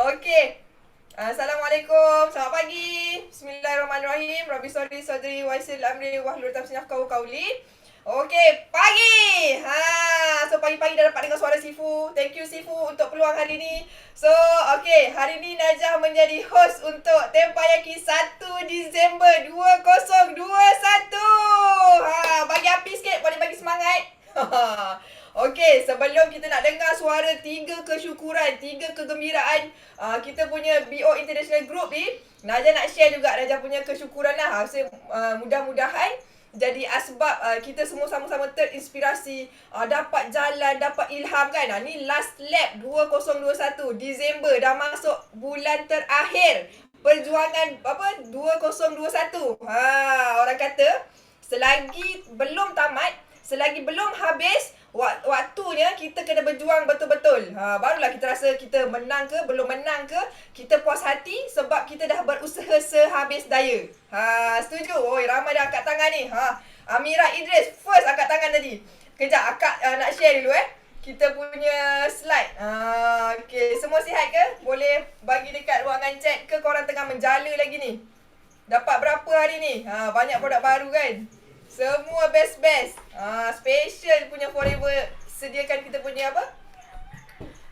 Okey. Assalamualaikum. Selamat pagi. Bismillahirrahmanirrahim. Rabbi sholli sadri wa yassir amri wahlul 'uqdatam min lisani qauli. Okey, pagi. So pagi-pagi dah dapat dengar suara Sifu. Thank you Sifu untuk peluang hari ni. So, okey, hari ni Najah menjadi host untuk Tempayaki 1 Disember 2021. Bagi api sikit, boleh bagi semangat. Okey, sebelum kita nak dengar suara 3 kesyukuran, 3 kegembiraan kita punya BO International Group ni, Najah nak share juga Najah punya kesyukuran lah. Mudah-mudahan jadi asbab kita semua sama-sama terinspirasi, dapat jalan, dapat ilham kan. Ni last lap 2021 Disember, dah masuk bulan terakhir perjuangan 2021. Orang kata selagi belum tamat, selagi belum habis, waktunya kita kena berjuang betul-betul. Barulah kita rasa kita menang ke, belum menang ke, kita puas hati sebab kita dah berusaha sehabis daya. Setuju? Oi, ramai dah angkat tangan ni. Amira Idris first angkat tangan tadi. Kejap, akak nak share dulu kita punya slide. Okay, semua sihat ke? Boleh bagi dekat ruangan chat ke korang tengah menjala lagi ni? Dapat berapa hari ni? Banyak produk baru kan? Semua best-best. Special punya Forever sediakan kita punya apa?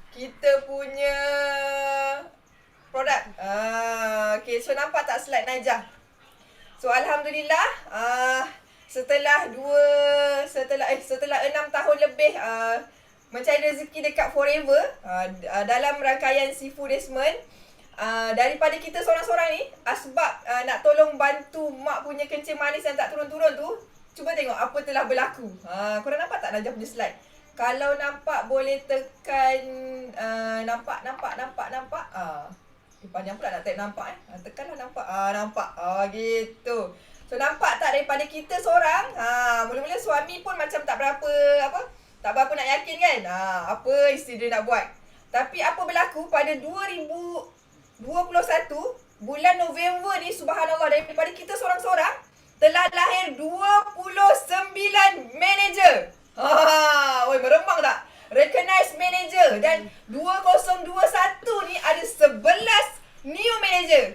Kita punya produk. Okay, so nampak tak slide Najah? So alhamdulillah, setelah 6 tahun lebih mencari rezeki dekat Forever, dalam rangkaian Sifu Desmond, daripada kita seorang-seorang ni, asbab nak tolong bantu mak punya kencing manis yang tak turun-turun tu, cuba tengok apa telah berlaku. Korang nampak tak Najah punya slide? Kalau nampak boleh tekan nampak. Panjang pula nak type nampak tekanlah nampak. Nampak. Gitu. So nampak tak daripada kita seorang, mula-mula suami pun macam tak berapa nak yakin kan. Apa isteri dia nak buat. Tapi apa berlaku pada 2021 bulan November ni, subhanallah, daripada kita seorang-seorang telah lahir 29 manager. Meremang tak? Recognized manager. Dan 2021 ni ada 11 new manager.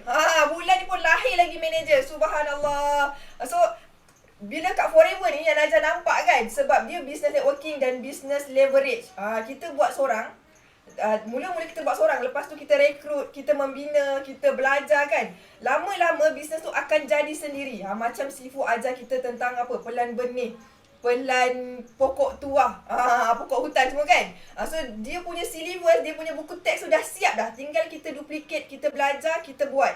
Bulan ni pun lahir lagi manager. Subhanallah. So bila kat Forever ni yang Najah nampak kan, sebab dia business networking dan business leverage. Kita buat seorang. Mula-mula kita buat seorang, lepas tu kita rekrut, kita membina, kita belajar kan. Lama-lama bisnes tu akan jadi sendiri. Macam Sifu ajar kita tentang apa? Pelan benih, pelan pokok tuah, pokok hutan semua kan. So dia punya syllabus, dia punya buku teks tu dah siap dah. Tinggal kita duplicate, kita belajar, kita buat.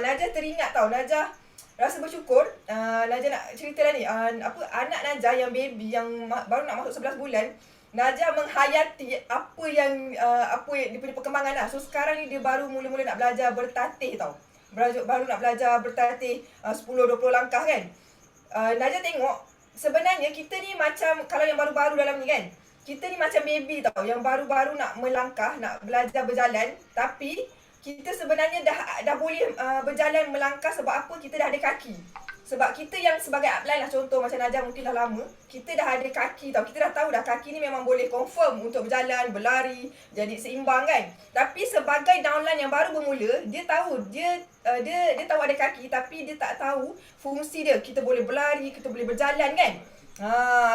Najah teringat tau, Najah rasa bersyukur. Najah nak cerita lah ni, anak Najah yang baby, yang baru nak masuk 11 bulan, Najah menghayati apa yang dia punya perkembangan lah. So sekarang ni dia baru mula-mula nak belajar bertatih tau. Baru nak belajar bertatih 10-20 langkah kan. Najah tengok sebenarnya kita ni macam, kalau yang baru-baru dalam ni kan, kita ni macam baby tau, yang baru-baru nak melangkah, nak belajar berjalan. Tapi kita sebenarnya dah boleh berjalan, melangkah. Sebab apa? Kita dah ada kaki. Sebab kita yang sebagai upline lah, contoh macam Najah mungkin dah lama, kita dah ada kaki tau. Kita dah tahu dah kaki ni memang boleh confirm untuk berjalan, berlari, jadi seimbang kan. Tapi sebagai downline yang baru bermula, dia tahu dia tahu ada kaki, tapi dia tak tahu fungsi dia. Kita boleh berlari, kita boleh berjalan kan.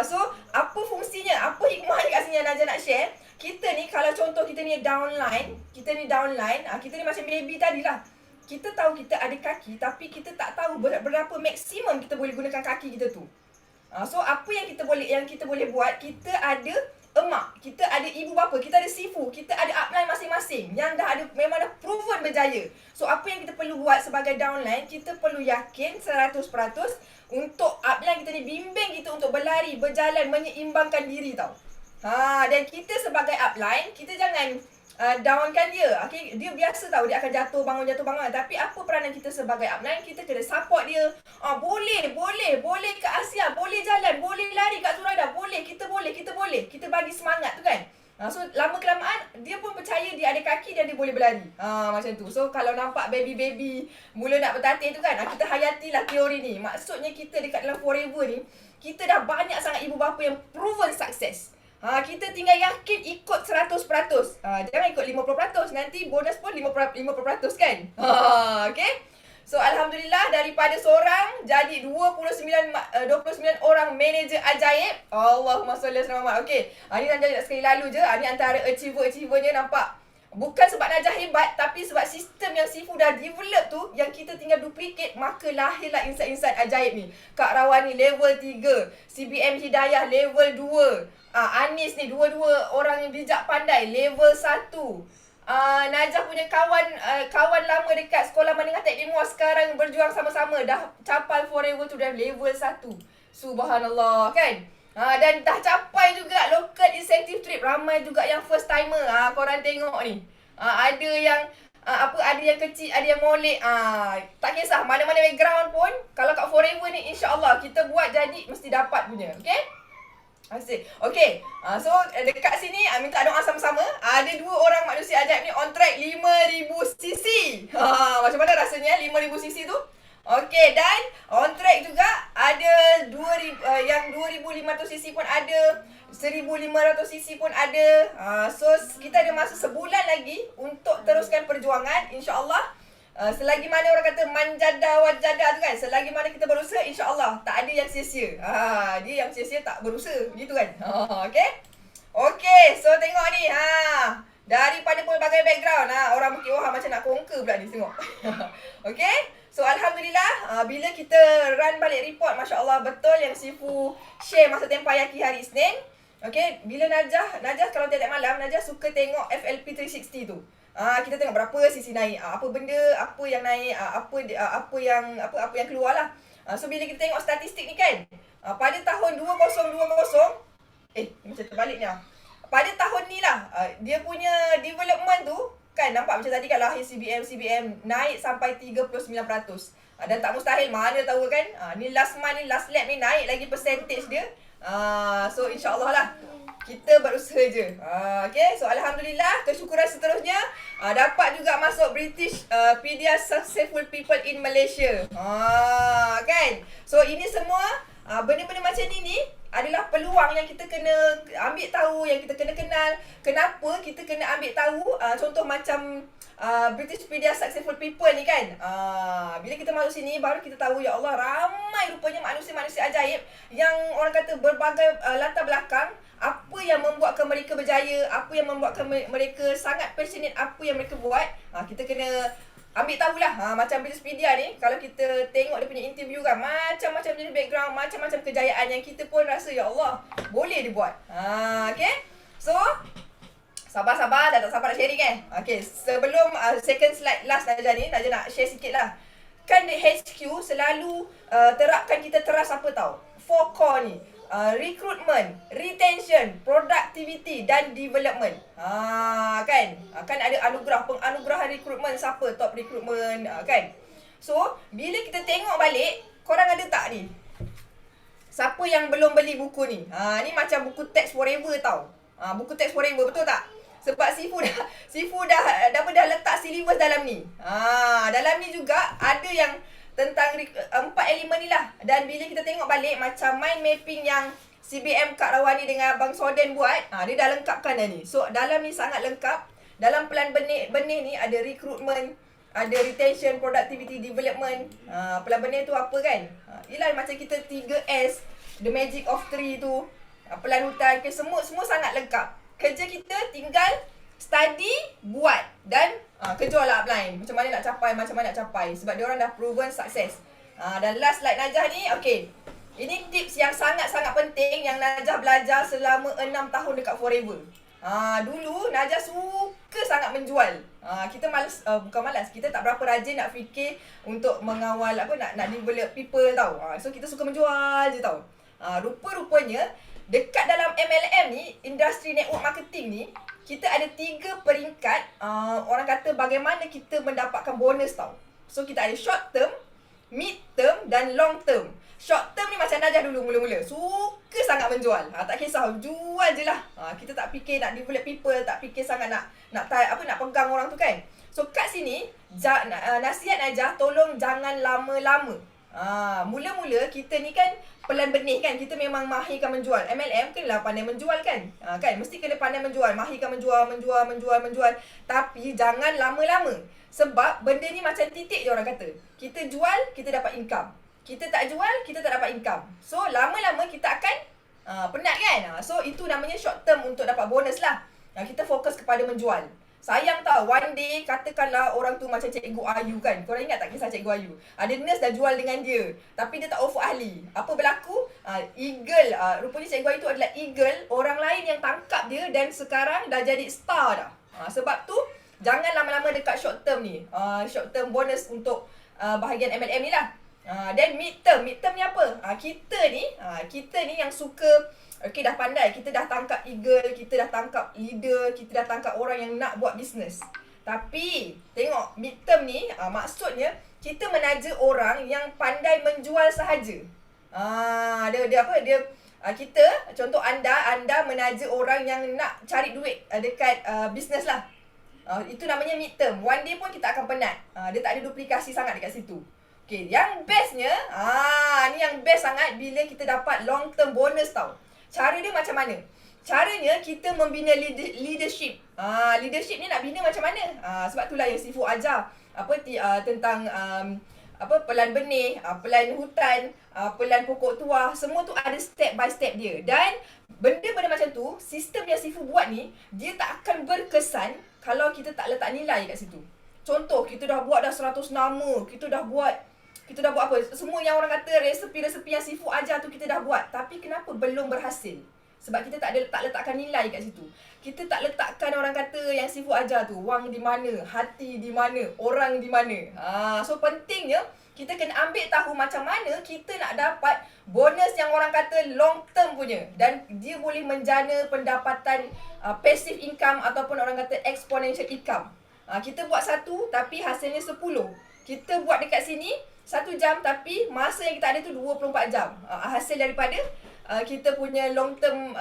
So apa fungsinya? Apa hikmah kat sini yang Najah nak share? Kita ni kalau contoh kita ni downline, kita ni macam baby tadi lah. Kita tahu kita ada kaki, tapi kita tak tahu berapa maksimum kita boleh gunakan kaki kita tu. So apa yang kita boleh buat, kita ada emak, kita ada ibu bapa, kita ada Sifu, kita ada upline masing-masing yang memang dah proven berjaya. So apa yang kita perlu buat sebagai downline, kita perlu yakin 100% untuk upline kita ni bimbing kita untuk berlari, berjalan, menyeimbangkan diri tau. Dan kita sebagai upline, kita jangan downkan dia. Okay, dia biasa tahu dia akan jatuh bangun. Tapi apa peranan kita sebagai upline? Kita kena support dia. Boleh ke Asia, boleh jalan, boleh lari kat Zuraida, boleh. Kita kita bagi semangat tu kan. So lama kelamaan dia pun percaya dia ada kaki dan dia boleh berlari. Macam tu. So kalau nampak baby mula nak bertatih tu kan, kita hayatilah teori ni. Maksudnya kita dekat dalam Forever ni, kita dah banyak sangat ibu bapa yang proven sukses. Kita tinggal yakin ikut 100%. Jangan ikut 50%. Nanti bonus pun 50% kan? Okay? So Alhamdulillah daripada seorang jadi 29 orang manager ajaib. Allahumma salli ala Muhammad. Okey. Ni Najah sekali lalu je. Ni antara achiever-achievernya nampak. Bukan sebab Najah hebat, tapi sebab sistem yang Sifu dah develop tu, yang kita tinggal duplicate, maka lahirlah insan-insan ajaib ni. Kak Rawani level 3, CBM Hidayah level 2, Anis ni dua-dua orang yang bijak pandai level 1. Najah punya kawan lama dekat sekolah menengah teknik muar sekarang berjuang sama-sama dah capai forever tu dah level 1. Subhanallah kan. Dan dah capai juga local incentive trip. Ramai juga yang first timer. Korang tengok ni. Ada yang ada yang kecil, ada yang molek. Tak kisah mana-mana background pun, kalau kat forever ni insya-Allah kita buat jadi mesti dapat punya. Okey? Asyik. Okay. So dekat sini minta doa sama-sama. Ada 2 orang manusia ajaib ni on track 5000cc. Macam mana rasanya 5000cc tu? Okay, dan on track juga ada 2000 yang 2500cc pun ada, 1500cc pun ada. So kita ada masa sebulan lagi untuk teruskan perjuangan insya-Allah. Selagi mana orang kata manjada wajada tu kan, selagi mana kita berusaha insya-Allah tak ada yang sia-sia. Dia yang sia-sia tak berusaha gitu kan. Okey, so tengok ni daripada pelbagai background orang Bukit Wahab macam nak conquer pula ni tengok. Okey, so alhamdulillah bila kita run balik report, masya-Allah betul yang Sifu share masa tempayaki hari Isnin. Okey, bila Najah kalau tiap-tiap malam Najah suka tengok FLP 360 tu. Kita tengok berapa sisi naik, apa benda, apa yang naik, apa yang keluar lah. So bila kita tengok statistik ni kan, pada tahun 2020, ni macam terbalik ni pada tahun ni lah, dia punya development tu kan, nampak macam tadi kan lahir CBM naik sampai 39%. Dan tak mustahil, mana tahu kan, ni last month ni, last lap ni naik lagi percentage dia. So insya-Allah lah kita berusaha je. Okay, so alhamdulillah, kesyukuran seterusnya dapat juga masuk British Media Successful People in Malaysia. Kan? So ini semua benda-benda macam ni adalah peluang yang kita kena ambil tahu, yang kita kena kenal. Kenapa kita kena ambil tahu? Contoh macam British Media Successful People ni kan. Bila kita masuk sini baru kita tahu, ya Allah, ramai rupanya manusia-manusia ajaib yang orang kata berbagai latar belakang. Apa yang membuatkan mereka berjaya, apa yang membuatkan mereka sangat passionate apa yang mereka buat. Kita kena ambil tahulah. Macam British Media ni, kalau kita tengok dia punya interview kan, macam-macam jenis background, macam-macam kejayaan yang kita pun rasa, ya Allah, boleh dibuat. Okay, so sabar-sabar, dah tak sabar nak sharing kan. Okay, sebelum second slide last Najah ni, Najah nak share sikit lah. Kan di HQ selalu terapkan kita teras apa tau, 4 core ni. Recruitment, retention, productivity dan development. Kan ada penganugerahan rekrutmen, siapa top rekrutmen kan. So bila kita tengok balik, korang ada tak ni siapa yang belum beli buku ni? Ni macam buku Text Forever tau. Buku Text Forever, betul tak? Sebab Sifu dah letak syllabus dalam ni. Dalam ni juga ada yang tentang 4 elemen ni lah. Dan bila kita tengok balik macam mind mapping yang CBM Kak Rawani dengan Abang Soden buat, dia dah lengkapkan dah ni. So dalam ni sangat lengkap. Dalam plan benih ni ada recruitment, ada retention, productivity, development. Plan benih tu apa kan? Yelah macam kita 3S, the magic of 3 tu, plan hutan, semua sangat lengkap. Kerja kita tinggal study, buat dan kejar lah upline. Macam mana nak capai, sebab dia orang dah proven sukses. Dan last slide Najah ni, okay, ini tips yang sangat-sangat penting yang Najah belajar selama 6 tahun dekat Forever. Dulu Najah suka sangat menjual. Kita bukan malas, kita tak berapa rajin nak fikir untuk mengawal nak develop people tau. So kita suka menjual je tau. Rupa-rupanya dekat dalam MLM ni, industri network marketing ni, kita ada 3 peringkat orang kata bagaimana kita mendapatkan bonus tau. So kita ada short term, mid term dan long term. Short term ni macam Najah dulu mula-mula suka sangat menjual. Tak kisah, jual je lah. Kita tak fikir nak develop people, tak fikir sangat nak pegang orang tu kan. So kat sini nasihat Najah, tolong jangan lama-lama. Mula-mula kita ni kan pelan benih kan, kita memang mahirkan menjual. MLM kenalah pandai menjual kan. Kan mesti kena pandai menjual, mahirkan menjual. Tapi jangan lama-lama. Sebab benda ni macam titik je orang kata. Kita jual, kita dapat income. Kita tak jual, kita tak dapat income. So lama-lama kita akan penat kan. So itu namanya short term untuk dapat bonus lah. Kita fokus kepada menjual. Sayang tau, one day katakanlah orang tu macam Cikgu Ayu kan. Korang ingat tak kisah Cikgu Ayu? Ada nurse dah jual dengan dia, tapi dia tak offer ahli. Apa berlaku? Eagle, rupanya Cikgu Ayu tu adalah eagle, orang lain yang tangkap dia dan sekarang dah jadi star dah. Sebab tu, jangan lama-lama dekat short term ni. Short term bonus untuk bahagian MLM ni lah. Dan midterm ni apa? Kita ni yang suka, okay, dah pandai, kita dah tangkap eagle, kita dah tangkap leader, kita dah tangkap orang yang nak buat bisnes. Tapi tengok midterm ni, maksudnya kita menaja orang yang pandai menjual sahaja. Kita, contoh anda menaja orang yang nak cari duit dekat bisnes lah. Itu namanya midterm. One day pun kita akan penat. Dia tak ada duplikasi sangat dekat situ. Okay, yang bestnya, ni yang best sangat bila kita dapat long term bonus tau. Cara dia macam mana? Caranya kita membina leadership. Leadership ni nak bina macam mana? Sebab itulah yang Sifu ajar tentang pelan benih, pelan hutan, pelan pokok tuah. Semua tu ada step by step dia. Dan benda-benda macam tu, sistem yang Sifu buat ni, dia tak akan berkesan kalau kita tak letak nilai kat situ. Contoh, kita dah buat dah 100 nama, kita dah buat apa? Semua yang orang kata resepi-resepi yang Sifu ajar tu kita dah buat. Tapi kenapa belum berhasil? Sebab kita tak letakkan nilai kat situ. Kita tak letakkan orang kata yang Sifu ajar tu. Wang di mana? Hati di mana? Orang di mana? So pentingnya kita kena ambil tahu macam mana kita nak dapat bonus yang orang kata long term punya. Dan dia boleh menjana pendapatan passive income ataupun orang kata exponential income. Kita buat satu tapi hasilnya 10. Kita buat dekat sini 1 jam tapi masa yang kita ada tu 24 jam. Hasil daripada kita punya long term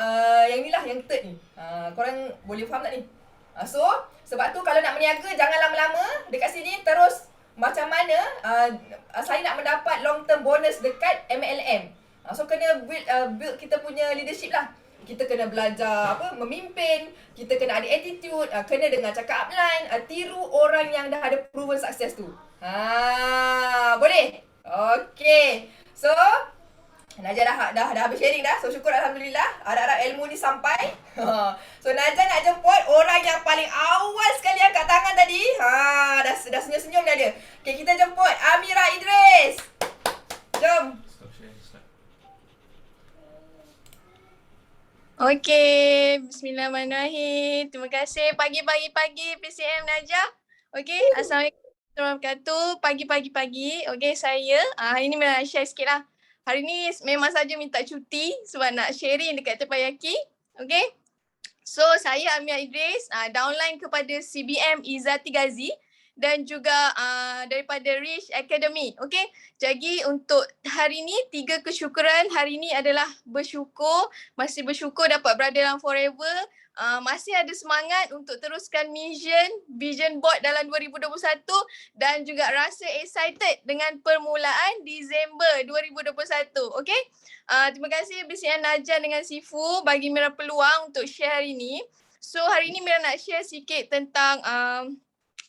yang ni lah, yang third ni. Korang boleh faham tak ni? So, sebab tu kalau nak berniaga jangan lama-lama. Dekat sini terus macam mana saya nak mendapat long term bonus dekat MLM. So kena build kita punya leadership lah. Kita kena belajar memimpin, kita kena ada attitude, kena dengar cakap upline, tiru orang yang dah ada proven success tu. Boleh? Okay. So, Najah dah habis sharing dah. So, syukur Alhamdulillah. Harap-harap ilmu ni sampai. So, Najah nak jemput orang yang paling awal sekali angkat tangan tadi. Dah senyum-senyum dah dia. Okay, kita jemput Amira Idris. Jom. Okey, bismillahirrahmanirrahim. Terima kasih pagi-pagi PCM Najah. Okey, assalamualaikum warahmatullahi wabarakatuh. Pagi-pagi. Okey, saya hari ni nak share sikit lah. Hari ni memang saja minta cuti sebab nak sharing dekat Terpayaki. Okey. So, saya Amira Idris, downline kepada CBM Izzati Ghazi dan juga daripada Rich Academy. Okey. Jadi untuk hari ni 3 kesyukuran. Hari ni adalah bersyukur, masih bersyukur dapat berada dalam Forever. Masih ada semangat untuk teruskan vision board dalam 2021 dan juga rasa excited dengan permulaan Disember 2021. Okey. Terima kasih BCN Najah dengan Sifu bagi Mira peluang untuk share hari ni. So hari ni Mira nak share sikit tentang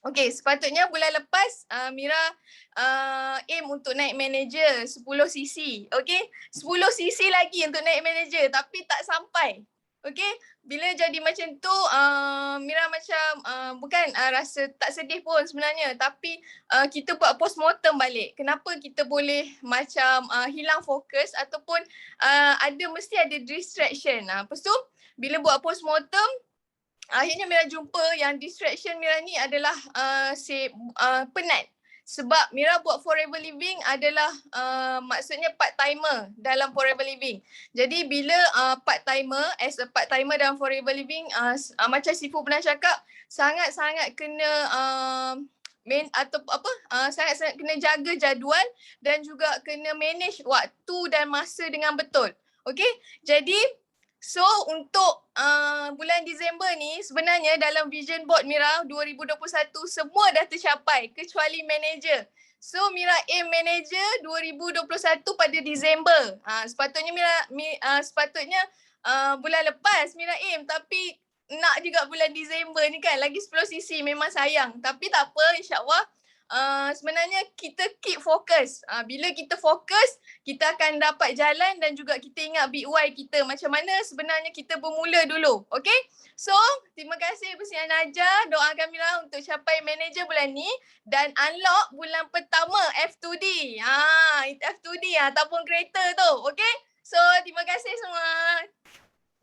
okey, sepatutnya bulan lepas Mira aim untuk naik manager 10 cc. Okey, 10 cc lagi untuk naik manager tapi tak sampai. Okey, bila jadi macam tu Mira macam bukan rasa tak sedih pun sebenarnya, tapi kita buat postmortem balik. Kenapa kita boleh macam hilang fokus ataupun mesti ada distraction. Lepas tu bila buat postmortem, akhirnya Mira jumpa yang distraction Mira ni adalah penat. Sebab Mira buat Forever Living adalah maksudnya part timer dalam Forever Living. Jadi bila part timer, as a part timer dalam Forever Living, macam Sifu pernah cakap, sangat-sangat kena sangat-sangat kena jaga jadual dan juga kena manage waktu dan masa dengan betul. Okey, jadi So untuk bulan Disember ni sebenarnya dalam vision board Mira 2021 semua dah tercapai kecuali manager. So Mira aim manager 2021 pada Disember. Sepatutnya sepatutnya bulan lepas Mira aim, tapi nak juga bulan Disember ni kan, lagi 10 sisi memang sayang. Tapi tak apa, insyaAllah sebenarnya kita keep fokus. Bila kita fokus, kita akan dapat jalan dan juga kita ingat big why kita. Macam mana sebenarnya kita bermula dulu. Okay? So, terima kasih Puan Najah. Doakan Mira untuk capai manager bulan ni dan unlock bulan pertama F2D. F2D ataupun kereta tu. Okay? So, terima kasih semua.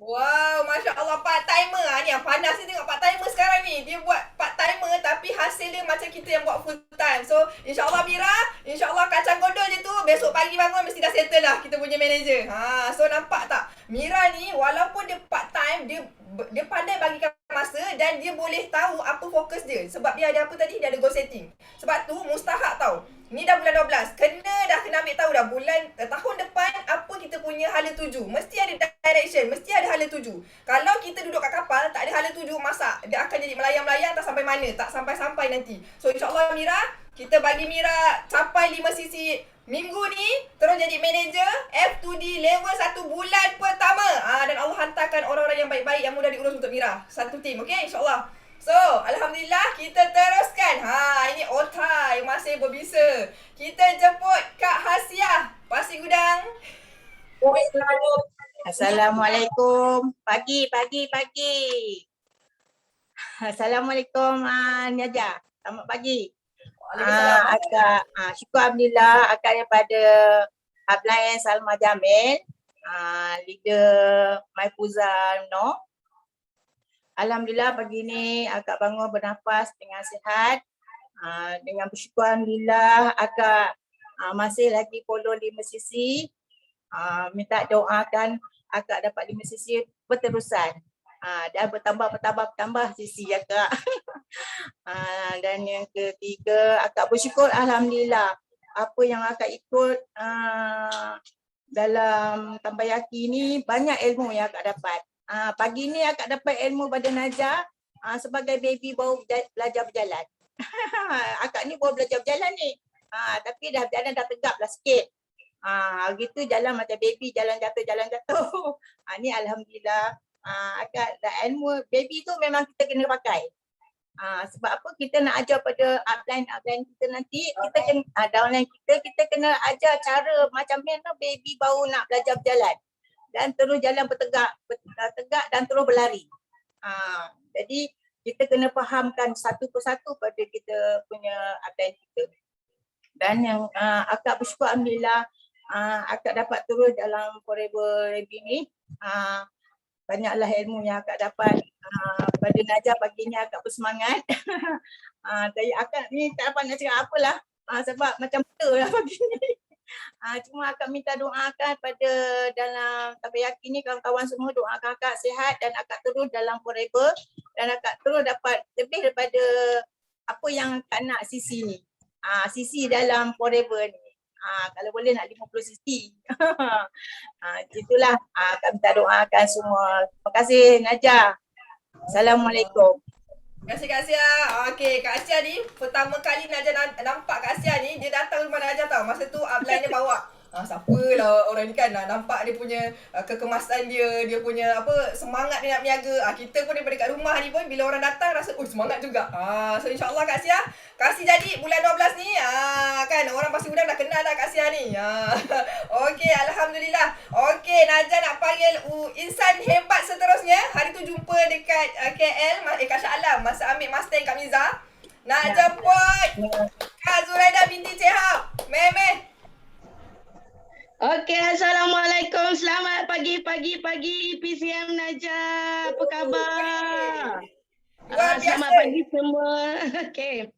Wow, Masya Allah, part timer ni yang panas ni tengok part timer sekarang ni. Dia buat part timer tapi hasil dia macam kita yang buat full time. So, insyaAllah Mira, insyaAllah kacang gondol je tu, besok pagi bangun mesti dah settle lah kita punya manager. So nampak tak? Mira ni walaupun dia part time, dia pandai bagikan masa dan dia boleh tahu apa fokus dia. Sebab dia ada apa tadi? Dia ada goal setting. Sebab tu mustahak tau. Ni dah bulan 12. Kena ambil tahu dah tahun depan apa kita punya hala tuju. Mesti ada direction, mesti ada hala tuju. Kalau kita duduk kat kapal tak ada hala tuju, masak dia akan jadi melayang-melayang tak sampai mana, tak sampai-sampai nanti. So insya-Allah Mira, kita bagi Mira capai 5 sisi minggu ni, terus jadi manager F2D level 1 bulan pertama. Dan Allah hantarkan orang-orang yang baik-baik yang mudah diurus untuk Mira. Satu tim, okey, insya-Allah. So, Alhamdulillah kita teruskan. Ini Otai yang masih berbisa. Kita jemput Kak Hasiah, Pasir Gudang. Assalamualaikum. Pagi. Assalamualaikum Najah. Selamat pagi. Akak syukur alhamdulillah akak daripada Upline Salma Jamil, leader Maifuza No. Alhamdulillah pagi ni akak bangun bernafas dengan sihat. Dengan bersyukur alhamdulillah akak masih lagi follow 5 sisi. Minta doakan akak dapat 5 sisi berterusan. Dan bertambah sisi akak. Dan yang ketiga, akak bersyukur alhamdulillah apa yang akak ikut dalam Tambayaki ni banyak ilmu yang akak dapat. Pagi ni akak dapat ilmu pada Najah sebagai baby baru belajar berjalan. Akak ni baru belajar berjalan ni. Tapi dah berjalan dah tegap lah sikit. Gitu jalan macam baby, jalan jatuh. Ni alhamdulillah. Akak dah ilmu baby tu memang kita kena pakai. Sebab apa kita nak ajar pada upline kita nanti, kita kena downline kita kena ajar cara macam mana baby baru nak belajar berjalan dan terus jalan bertegak dan terus berlari. Jadi kita kena fahamkan satu persatu pada kita punya upline kita. Dan yang akak bersyukur alhamdulillah akak dapat terus dalam Forever Rabbit ni. Banyaklah ilmu yang akak dapat. Pada Najah pagi ni akak bersemangat. Tapi akak ni tak dapat nak cakap apalah. Sebab macam betul lah pagi ni. Cuma akak minta doakan pada dalam Tabayaki ni kawan-kawan semua, doakan akak sihat dan akak terus dalam Forever. Dan akak terus dapat lebih daripada apa yang akak nak sisi ni. Sisi dalam Forever ni. Kalau boleh nak 50 sisi. Itulah kami minta doakan semua. Terima kasih Najah. Assalamualaikum. Terima kasih Kak Asia. Okey, Kak Asia ni pertama kali Najah nampak Kak Asia ni, dia datang rumah Najah tau. Masa tu upline dia bawa. Siapalah orang ni kan, nampak dia punya kekemasan dia punya apa, semangat dia nak berniaga. Kita pun daripada kat rumah ni pun bila orang datang rasa semangat juga. So insyaAllah Kak Asia kasih jadi bulan 12 ni kan orang Pasir Gudang dah kenal dah Kak Asia ni. Okey, alhamdulillah. Okey, Najah nak panggil insan hebat seterusnya. Hari tu jumpa dekat KL Kak Shah Alam masa ambil Mustang kat Miza. Nak jemput Kak Zuraida binti Cehab. Meh. Okey, Assalamualaikum. Selamat pagi PCM Najah. Apa khabar? Selamat pagi semua. Okey.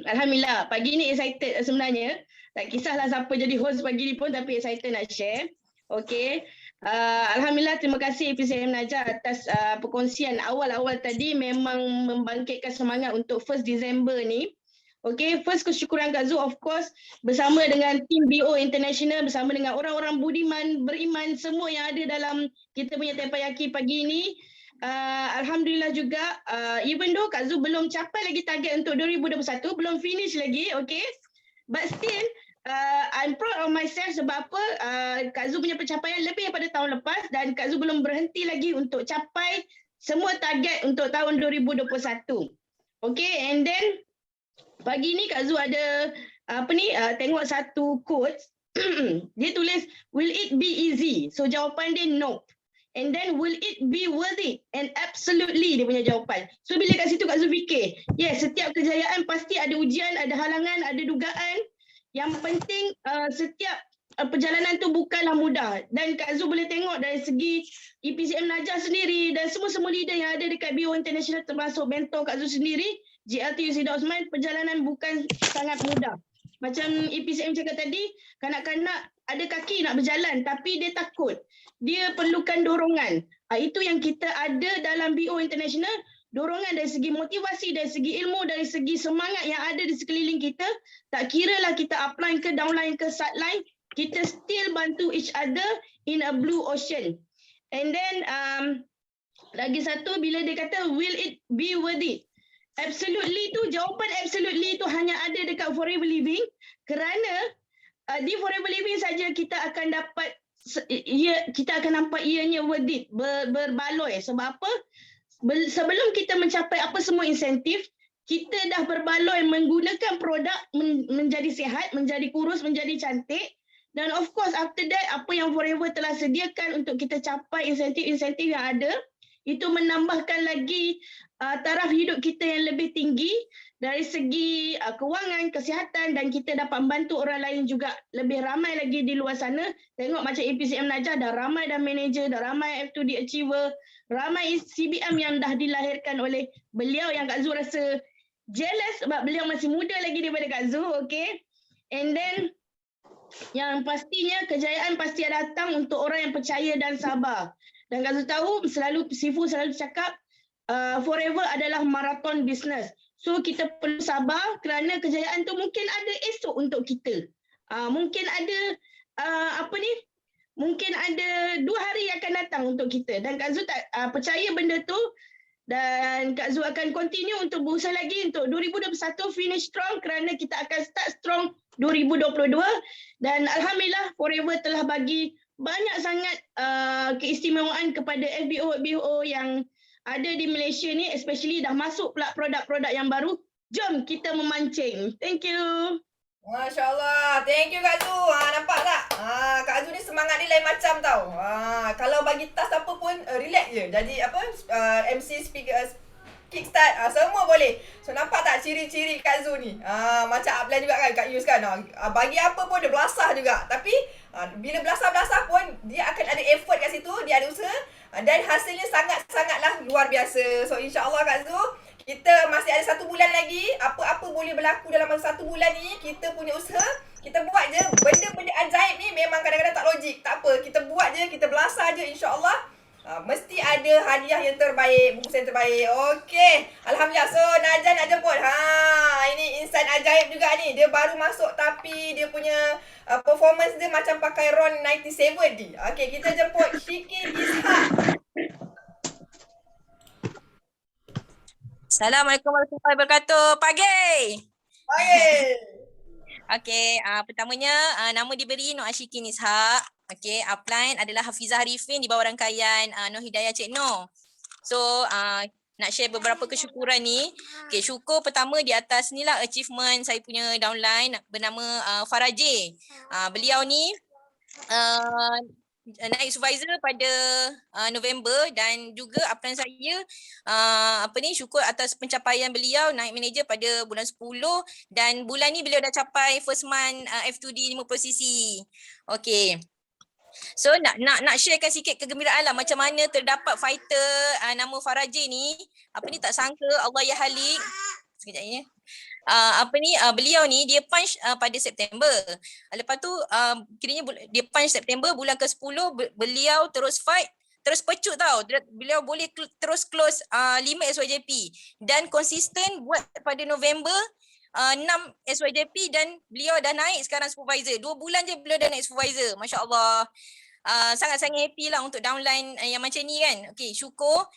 Alhamdulillah, pagi ni excited sebenarnya. Tak kisahlah siapa jadi host pagi ni pun, tapi excited nak share. Okey. Alhamdulillah, terima kasih PCM Najah atas perkongsian awal-awal tadi, memang membangkitkan semangat untuk 1 Disember ni. Okay, first kesyukuran Kak Zu of course bersama dengan tim BO International, bersama dengan orang-orang budiman, beriman semua yang ada dalam kita punya Teppanyaki pagi ini. Alhamdulillah juga, even though Kak Zu belum capai lagi target untuk 2021, belum finish lagi, okay. But still, I'm proud of myself sebab apa, Kak Zu punya pencapaian lebih daripada tahun lepas dan Kak Zu belum berhenti lagi untuk capai semua target untuk tahun 2021. Okay, and then pagi ni Kak Zu ada tengok satu quote. Dia tulis, will it be easy? So jawapan dia no. And then will it be worth it? And absolutely dia punya jawapan. So bila kat situ Kak Zu fikir, yes, setiap kejayaan pasti ada ujian, ada halangan, ada dugaan. Yang penting setiap perjalanan tu bukanlah mudah. Dan Kak Zu boleh tengok dari segi EPCM Najah sendiri dan semua leader yang ada dekat BO International termasuk mentor Kak Zu sendiri, GLT Yusida Osman, perjalanan bukan sangat mudah. Macam EPCM cakap tadi, kanak-kanak ada kaki nak berjalan tapi dia takut. Dia perlukan dorongan. Itu yang kita ada dalam BO International, dorongan dari segi motivasi, dari segi ilmu, dari segi semangat yang ada di sekeliling kita. Tak kira lah kita upline ke downline ke sideline, kita still bantu each other in a blue ocean. And then lagi satu, bila dia kata will it be worth it? Absolutely tu, jawapan absolutely tu hanya ada dekat Forever Living kerana di Forever Living saja kita akan dapat, kita akan nampak ianya worth it, berbaloi. Sebab apa? Sebelum kita mencapai apa semua insentif, kita dah berbaloi menggunakan produk menjadi sihat, menjadi kurus, menjadi cantik. Dan of course after that, apa yang Forever telah sediakan untuk kita capai insentif-insentif yang ada, itu menambahkan lagi taraf hidup kita yang lebih tinggi dari segi kewangan, kesihatan dan kita dapat membantu orang lain juga lebih ramai lagi di luar sana. Tengok macam EPCM Najah dah ramai dah manager, dah ramai F2D achiever, ramai CBM yang dah dilahirkan oleh beliau yang Kak Zu rasa jealous sebab beliau masih muda lagi daripada Kak Zu, okay. And then yang pastinya kejayaan pasti datang untuk orang yang percaya dan sabar. Dan Kak Zu tahu Sifu selalu cakap Forever adalah marathon business. So kita perlu sabar kerana kejayaan tu mungkin ada esok untuk kita. Mungkin ada mungkin ada 2 hari yang akan datang untuk kita. Dan Kak Zu tak percaya benda tu. Dan Kak Zu akan continue untuk berusaha lagi untuk 2021 finish strong kerana kita akan start strong 2022. Dan Alhamdulillah Forever telah bagi banyak sangat keistimewaan kepada FBO yang ada di Malaysia ni, especially dah masuk pula produk-produk yang baru. Jom kita memancing. Thank you. Masya Allah. Thank you Kak Zu. Nampak tak? Kak Zu ni semangat dia lain macam tau. Kalau bagi task apa pun relax je. Jadi MC, speaker, kickstart, semua boleh. So nampak tak ciri-ciri Kak Zu ni? Macam upline juga kan Kak Yus kan. Bagi apa pun dia belasah juga. Tapi bila belasah-belasah pun dia akan ada effort kat situ, dia ada usaha dan hasilnya sangat-sangatlah luar biasa. So insya-Allah Kak Zu, kita masih ada 1 bulan lagi. Apa-apa boleh berlaku dalam masa 1 bulan ni, kita punya usaha, kita buat je. Benda-benda ajaib ni memang kadang-kadang tak logik. Tak apa, kita buat je, kita belasah je, insya-Allah. Mesti ada hadiah yang terbaik, bungkusan yang terbaik. Okey. Alhamdulillah. So Najah nak jemput. Ini insan ajaib juga ni. Dia baru masuk tapi dia punya performance dia macam pakai RON 97 ni. Okey, kita jemput Syikir Ishak. Assalamualaikum warahmatullahi wabarakatuh. Pagi. Okey, pertamanya nama diberi Nur Ashikin Ishak. Okey, upline adalah Hafizah Harifin di bawah rangkaian Nur Hidayah Cik Noh. So, nak share beberapa kesyukuran ni. Okey, syukur pertama di atas ni lah achievement saya punya downline bernama Farah J. Beliau ni naik supervisor pada November dan juga upline saya syukur atas pencapaian beliau naik manager pada bulan 10 dan bulan ni beliau dah capai first month F2D 50 sisi. Okey. So nak sharekan sikit kegembiraan lah macam mana terdapat fighter nama Farah J ni. Tak sangka Allah ya halik. Sekejap ni. Beliau ni dia punch pada September. Lepas tu kiranya dia punch September, bulan ke-10 beliau terus fight, terus pecut tau. Beliau boleh terus close 5 SYJP dan konsisten buat pada November 6 SYJP dan beliau dah naik sekarang supervisor. 2 bulan je beliau dah naik supervisor. Masya Allah. Sangat-sangat happy lah untuk downline yang macam ni kan. Okay, syukur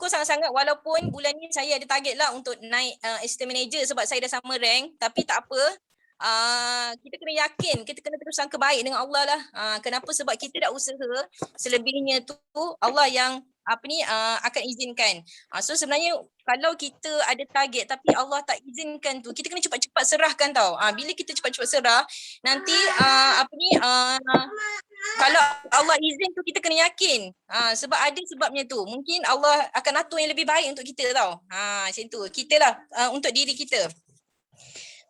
sangat-sangat walaupun bulan ni saya ada target lah untuk naik assistant manager sebab saya dah sama rank, tapi tak apa. Kita kena yakin, kita kena terus sangka baik dengan Allah lah. Kenapa? Sebab kita dah usaha, selebihnya tu Allah yang akan izinkan. So sebenarnya kalau kita ada target tapi Allah tak izinkan tu, kita kena cepat-cepat serahkan tau. Bila kita cepat-cepat serah, nanti kalau Allah izin tu kita kena yakin. Sebab ada sebabnya tu. Mungkin Allah akan atur yang lebih baik untuk kita tau. Macam tu. Kita lah untuk diri kita.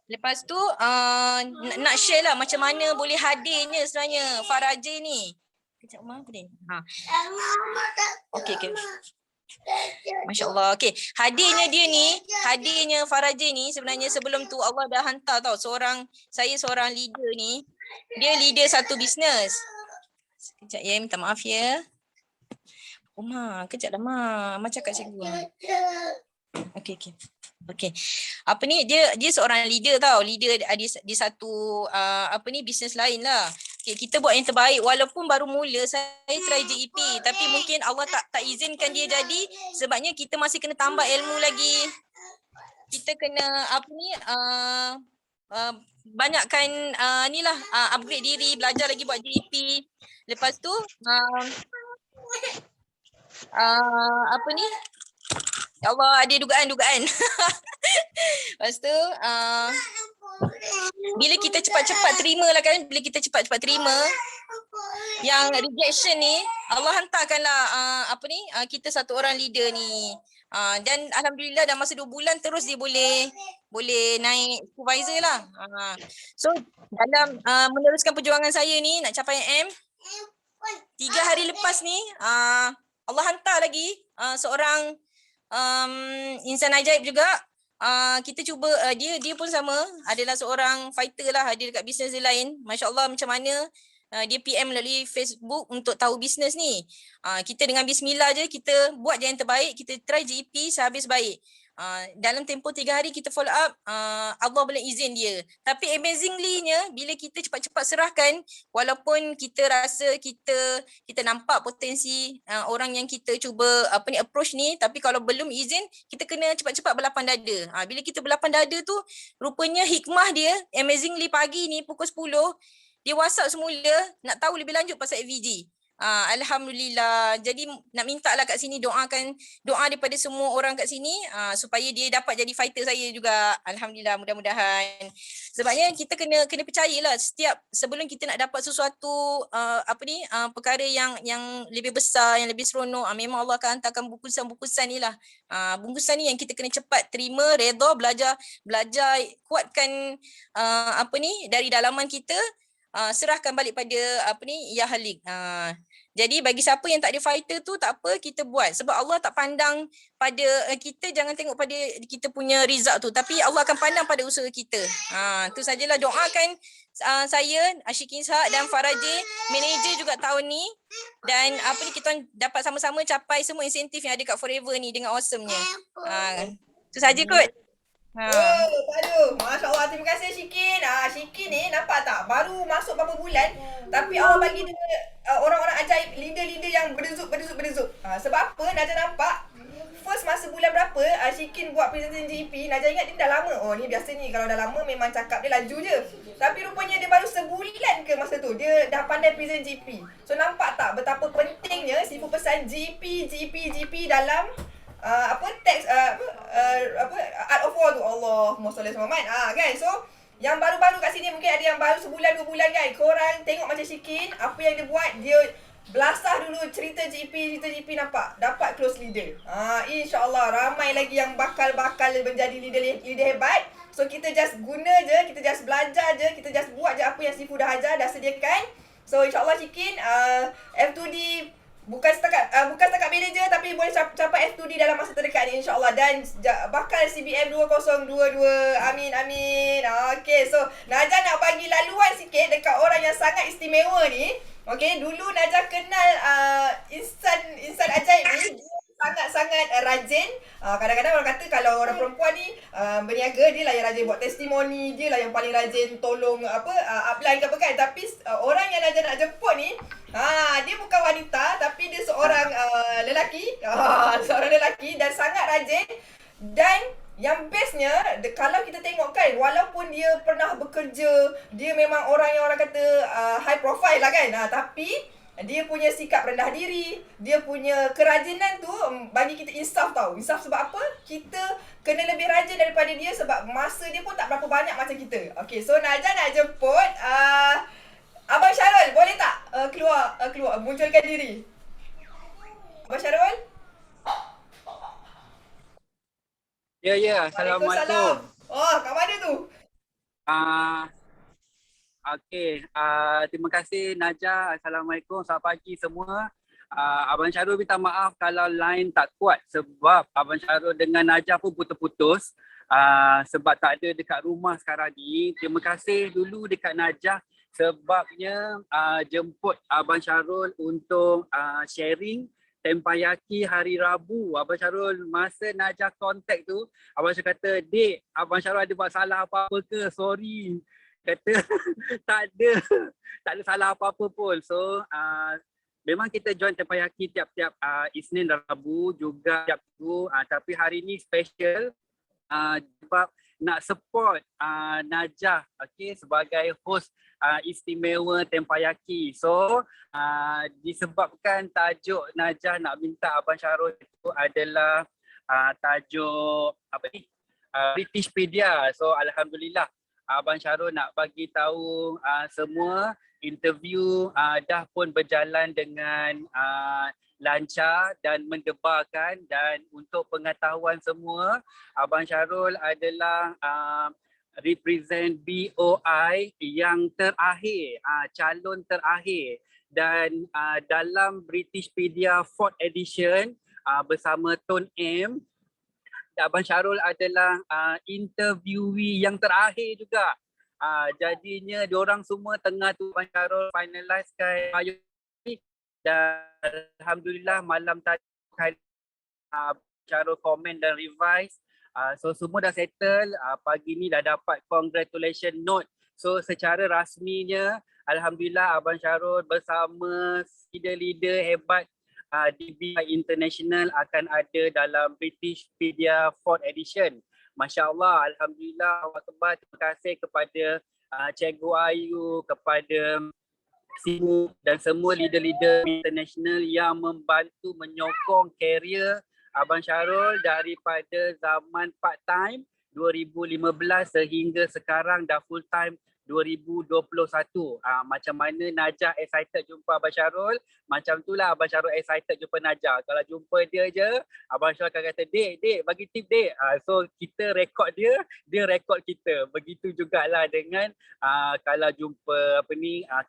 Lepas tu nak share lah macam mana boleh hadirnya sebenarnya Faraja ni. Kejap Mak apa ni? Okey. Masya Allah. Okey, hadirnya Faraja ni sebenarnya sebelum tu Allah dah hantar tau seorang leader ni. Dia leader satu bisnes. Kejap ya, minta maaf ya. Kejap dah Mak cakap cikgu. Okey. Dia seorang leader tau. Leader di satu bisnes lain lah. Okay, kita buat yang terbaik walaupun baru mula saya try JEP tapi mungkin Allah tak izinkan dia jadi sebabnya kita masih kena tambah ilmu lagi. Kita kena banyakkan upgrade diri, belajar lagi buat JEP. Lepas tu ya Allah, ada dugaan. Lepas tu bila kita cepat-cepat terima lah kan, bila kita cepat-cepat terima yang rejection ni, Allah hantarkanlah kita satu orang leader ni. Dan alhamdulillah dalam masa 2 bulan terus dia boleh naik supervisor lah. So dalam meneruskan perjuangan saya ni nak capai M, 3 hari lepas ni Allah hantar lagi seorang insan ajaib juga. Kita cuba dia pun sama adalah seorang fighter lah, dia dekat bisnes dia lain. Masya Allah macam mana dia PM melalui Facebook untuk tahu bisnes ni. Kita dengan bismillah je, kita buat je yang terbaik, kita try JEP sehabis baik. Dalam tempoh 3 hari kita follow up, Allah boleh izin dia. Tapi amazingly-nya bila kita cepat-cepat serahkan, walaupun kita rasa kita nampak potensi orang yang kita cuba approach ni, tapi kalau belum izin, kita kena cepat-cepat berlapang dada. Bila kita berlapang dada tu, rupanya hikmah dia amazingly pagi ni pukul 10 dia WhatsApp semula nak tahu lebih lanjut pasal FVG. Alhamdulillah. Jadi nak minta lah kat sini doa daripada semua orang kat sini supaya dia dapat jadi fighter saya juga. Alhamdulillah, mudah-mudahan. Sebabnya kita kena percayalah sebelum kita nak dapat sesuatu perkara yang lebih besar, yang lebih seronok, memang Allah akan hantarkan bungkusan-bungkusan ni lah. Bungkusan ni yang kita kena cepat terima, redha, belajar kuatkan dari dalaman kita. Serahkan balik pada Ya Halik. Jadi bagi siapa yang tak ada fighter tu tak apa, kita buat sebab Allah tak pandang pada kita, jangan tengok pada kita punya result tu, tapi Allah akan pandang pada usaha kita. Tu sajalah, doakan saya Ashikin Ishak dan Faraja manager juga tahun ni, dan kita dapat sama-sama capai semua insentif yang ada kat Forever ni dengan awesome-nya. Tu saja kot. Aduh, Masya Allah, terima kasih Syikin. Syikin ni nampak tak, baru masuk berapa bulan tapi Allah bagi dia orang-orang ajaib, leader-leader yang berduzuk. Sebab apa? Najah nampak first masa bulan berapa Syikin buat presentation GP, Najah ingat dia dah lama. Oh ni biasa ni, kalau dah lama memang cakap dia laju je. Tapi rupanya dia baru sebulan ke masa tu dia dah pandai present GP. So nampak tak betapa pentingnya Sifu pesan GP dalam teks Art of War tu. Allahumma salli ala Muhammad. Kan, so yang baru-baru kat sini mungkin ada yang baru sebulan 2 bulan kan, korang tengok macam Syikin apa yang dia buat. Dia belasah dulu cerita GP nampak dapat close leader. InsyaAllah ramai lagi yang bakal menjadi leader hebat. So kita just guna je, kita just belajar je, kita just buat je apa yang Sifu dah ajar, dah sediakan. So insyaAllah Syikin F2D bukan setakat manager tapi boleh capai F2D dalam masa terdekat ni insyaAllah, dan bakal CBM 2022. Amin. Okay, so Najah nak bagi laluan sikit dekat orang yang sangat istimewa ni. Okay, dulu Najah kenal insan ajaib ni. sangat-sangat rajin. Kadang-kadang orang kata kalau orang perempuan ni berniaga, dia lah yang rajin buat testimoni, dia lah yang paling rajin tolong upline ke apa kan. Tapi orang yang Najah nak jemput ni, dia bukan wanita tapi dia seorang lelaki. Seorang lelaki dan sangat rajin. Dan yang bestnya, kalau kita tengok kan, walaupun dia pernah bekerja, dia memang orang yang orang kata high profile lah kan, tapi dia punya sikap rendah diri, dia punya kerajinan tu bagi kita insaf tau. Insaf sebab apa? Kita kena lebih rajin daripada dia sebab masa dia pun tak berapa banyak macam kita. Okay, so Najah nak jemput Abang Syarul, boleh tak keluar munculkan diri? Abang Syarul? Ya, Assalamualaikum. Oh, kat mana tu? Okey, terima kasih Najah. Assalamualaikum, selamat pagi semua. Abang Syarul minta maaf kalau line tak kuat sebab Abang Syarul dengan Najah pun putus-putus sebab tak ada dekat rumah sekarang ni. Terima kasih dulu dekat Najah sebabnya jemput Abang Syarul untuk sharing Tempayaki hari Rabu. Abang Syarul masa Najah contact tu, Abang Syarul kata, "Dek, Abang Syarul ada buat salah apa-apa ke? Sorry." Kata tak ada salah apa-apa pun. So memang kita join Tempayaki tiap-tiap Isnin dan Rabu juga tiap minggu, tapi hari ni special sebab nak support Najah, okay, sebagai host istimewa Tempayaki. So disebabkan tajuk Najah nak minta Abang Syarul itu adalah tajuk apa ni, Britishpedia. So alhamdulillah Abang Syarul nak bagi tahu semua interview dah pun berjalan dengan lancar dan mendebarkan. Dan untuk pengetahuan semua, Abang Syarul adalah represent BOI yang terakhir, calon terakhir. Dan dalam Britishpedia 4th edition bersama Tun M, Abang Syarul adalah interviewee yang terakhir juga. Jadinya diorang semua tengah tu Abang Syarul finalisekan biografi dan alhamdulillah malam tadi Abang Syarul komen dan revise. So semua dah settle, pagi ni dah dapat congratulation note. So secara rasminya alhamdulillah Abang Syarul bersama leader-leader hebat DBI International akan ada dalam Britishpedia 4th edition. Masya Allah, alhamdulillah, Allah Akbar. Terima kasih kepada Cikgu Ayu, kepada Simu dan semua leader-leader international yang membantu menyokong karier Abang Syarul daripada zaman part time 2015 sehingga sekarang dah full time 2021. Macam mana Najah excited jumpa Abang Syarul, macam itulah Abang Syarul excited jumpa Najah. Kalau jumpa dia je, Abang Syarul akan kata, Dek, bagi tip Dek. So kita rekod dia rekod kita. Begitu jugalah dengan kalau jumpa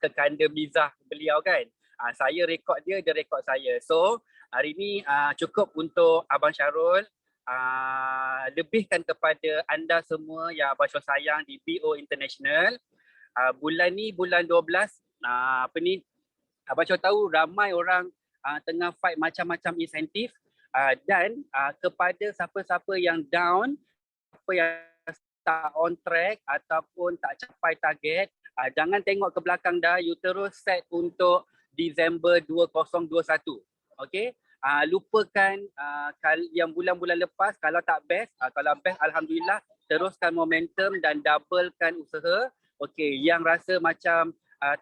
kekanda mizah beliau kan. Saya rekod dia rekod saya. So hari ni cukup untuk Abang Syarul. Lebihkan kepada anda semua yang Abang Syarul sayang di BO International. Bulan ni bulan 12, Abang Syarul tahu ramai orang tengah fight macam-macam insentif, dan kepada siapa-siapa yang down, apa yang tak on track ataupun tak capai target, jangan tengok ke belakang dah, you terus set untuk Disember 2021. Okay? Lupakan yang bulan-bulan lepas. Kalau tak best, kalau best alhamdulillah, teruskan momentum dan doublekan usaha. Okey, yang rasa macam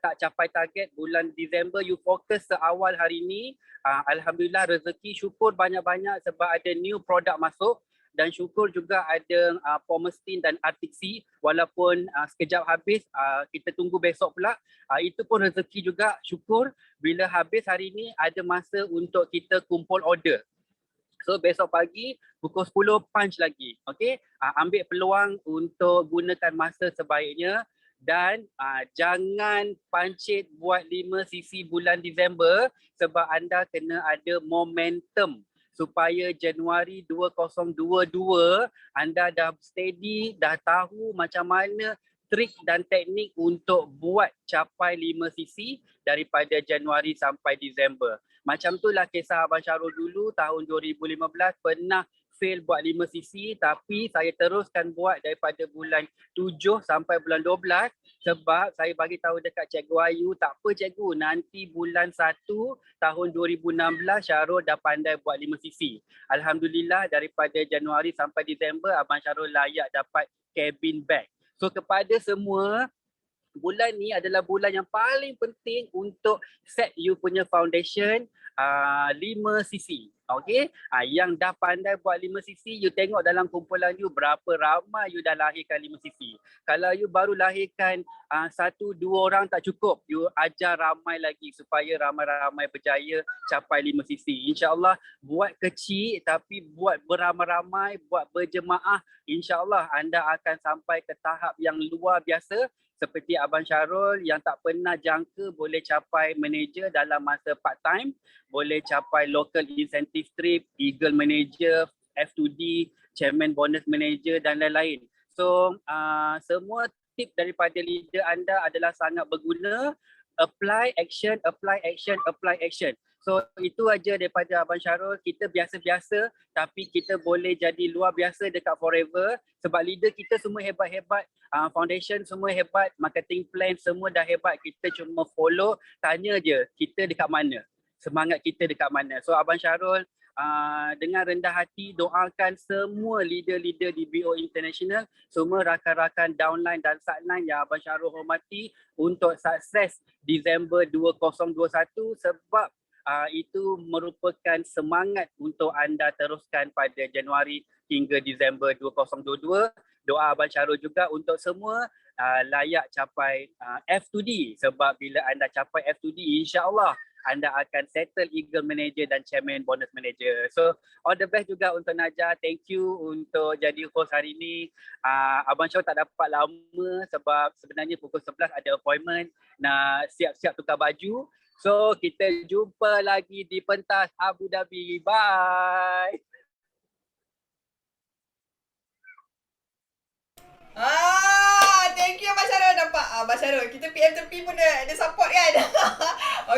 tak capai target bulan Disember, you fokus seawal hari ni. Alhamdulillah rezeki, syukur banyak-banyak sebab ada new produk masuk. Dan syukur juga ada Pomestin dan Artixi, walaupun sekejap habis, kita tunggu besok pula. Itu pun rezeki juga, syukur bila habis hari ni ada masa untuk kita kumpul order. So besok pagi pukul 10 punch lagi. Okay? Ambil peluang untuk gunakan masa sebaiknya. Dan jangan pancit buat 5 sisi bulan Disember sebab anda kena ada momentum supaya Januari 2022 anda dah steady, dah tahu macam mana trik dan teknik untuk buat capai 5 sisi daripada Januari sampai Disember. Macam itulah kisah Abang Syarul dulu tahun 2015 pernah fail buat 5cc, tapi saya teruskan buat daripada bulan 7 sampai bulan 12 sebab saya bagi tahu dekat Cikgu Ayu, tak apa cikgu, nanti bulan 1 tahun 2016 Syarul dah pandai buat 5cc. Alhamdulillah daripada Januari sampai Disember Abang Syarul layak dapat cabin bag. So kepada semua, bulan ni adalah bulan yang paling penting untuk set you punya foundation 5cc. Okay, yang dah pandai buat 5cc, you tengok dalam kumpulan you berapa ramai you dah lahirkan 5cc. Kalau you baru lahirkan 1-2 orang tak cukup, you ajar ramai lagi supaya ramai-ramai berjaya capai 5cc. InsyaAllah buat kecil tapi buat beramai-ramai, buat berjemaah, InsyaAllah anda akan sampai ke tahap yang luar biasa. Seperti Abang Syarul yang tak pernah jangka boleh capai manager dalam masa part time, boleh capai local incentive trip, Eagle Manager, F2D, Chairman Bonus Manager dan lain-lain. So semua tip daripada leader anda adalah sangat berguna. Apply action, apply action, apply action. So itu aja daripada Abang Syarul. Kita biasa-biasa tapi kita boleh jadi luar biasa dekat Forever sebab leader kita semua hebat-hebat, foundation semua hebat, marketing plan semua dah hebat. Kita cuma follow, tanya je kita dekat mana, semangat kita dekat mana. So Abang Syarul dengan rendah hati doakan semua leader-leader di BO International, semua rakan-rakan downline dan sideline yang Abang Syarul hormati untuk sukses Disember 2021 sebab itu merupakan semangat untuk anda teruskan pada Januari hingga Disember 2022. Doa Abang Syarul juga untuk semua layak capai F2D sebab bila anda capai F2D insya-Allah anda akan settle Eagle Manager dan Chairman Bonus Manager. So all the best juga untuk Najah. Thank you untuk jadi host hari ini. Abang Syarul tak dapat lama sebab sebenarnya pukul 11 ada appointment nak siap-siap tukar baju. So kita jumpa lagi di pentas Abu Dhabi. Bye. Thank you Abang Syarul. Nampak Abang Syarul, kita PM tepi pun dia support kan.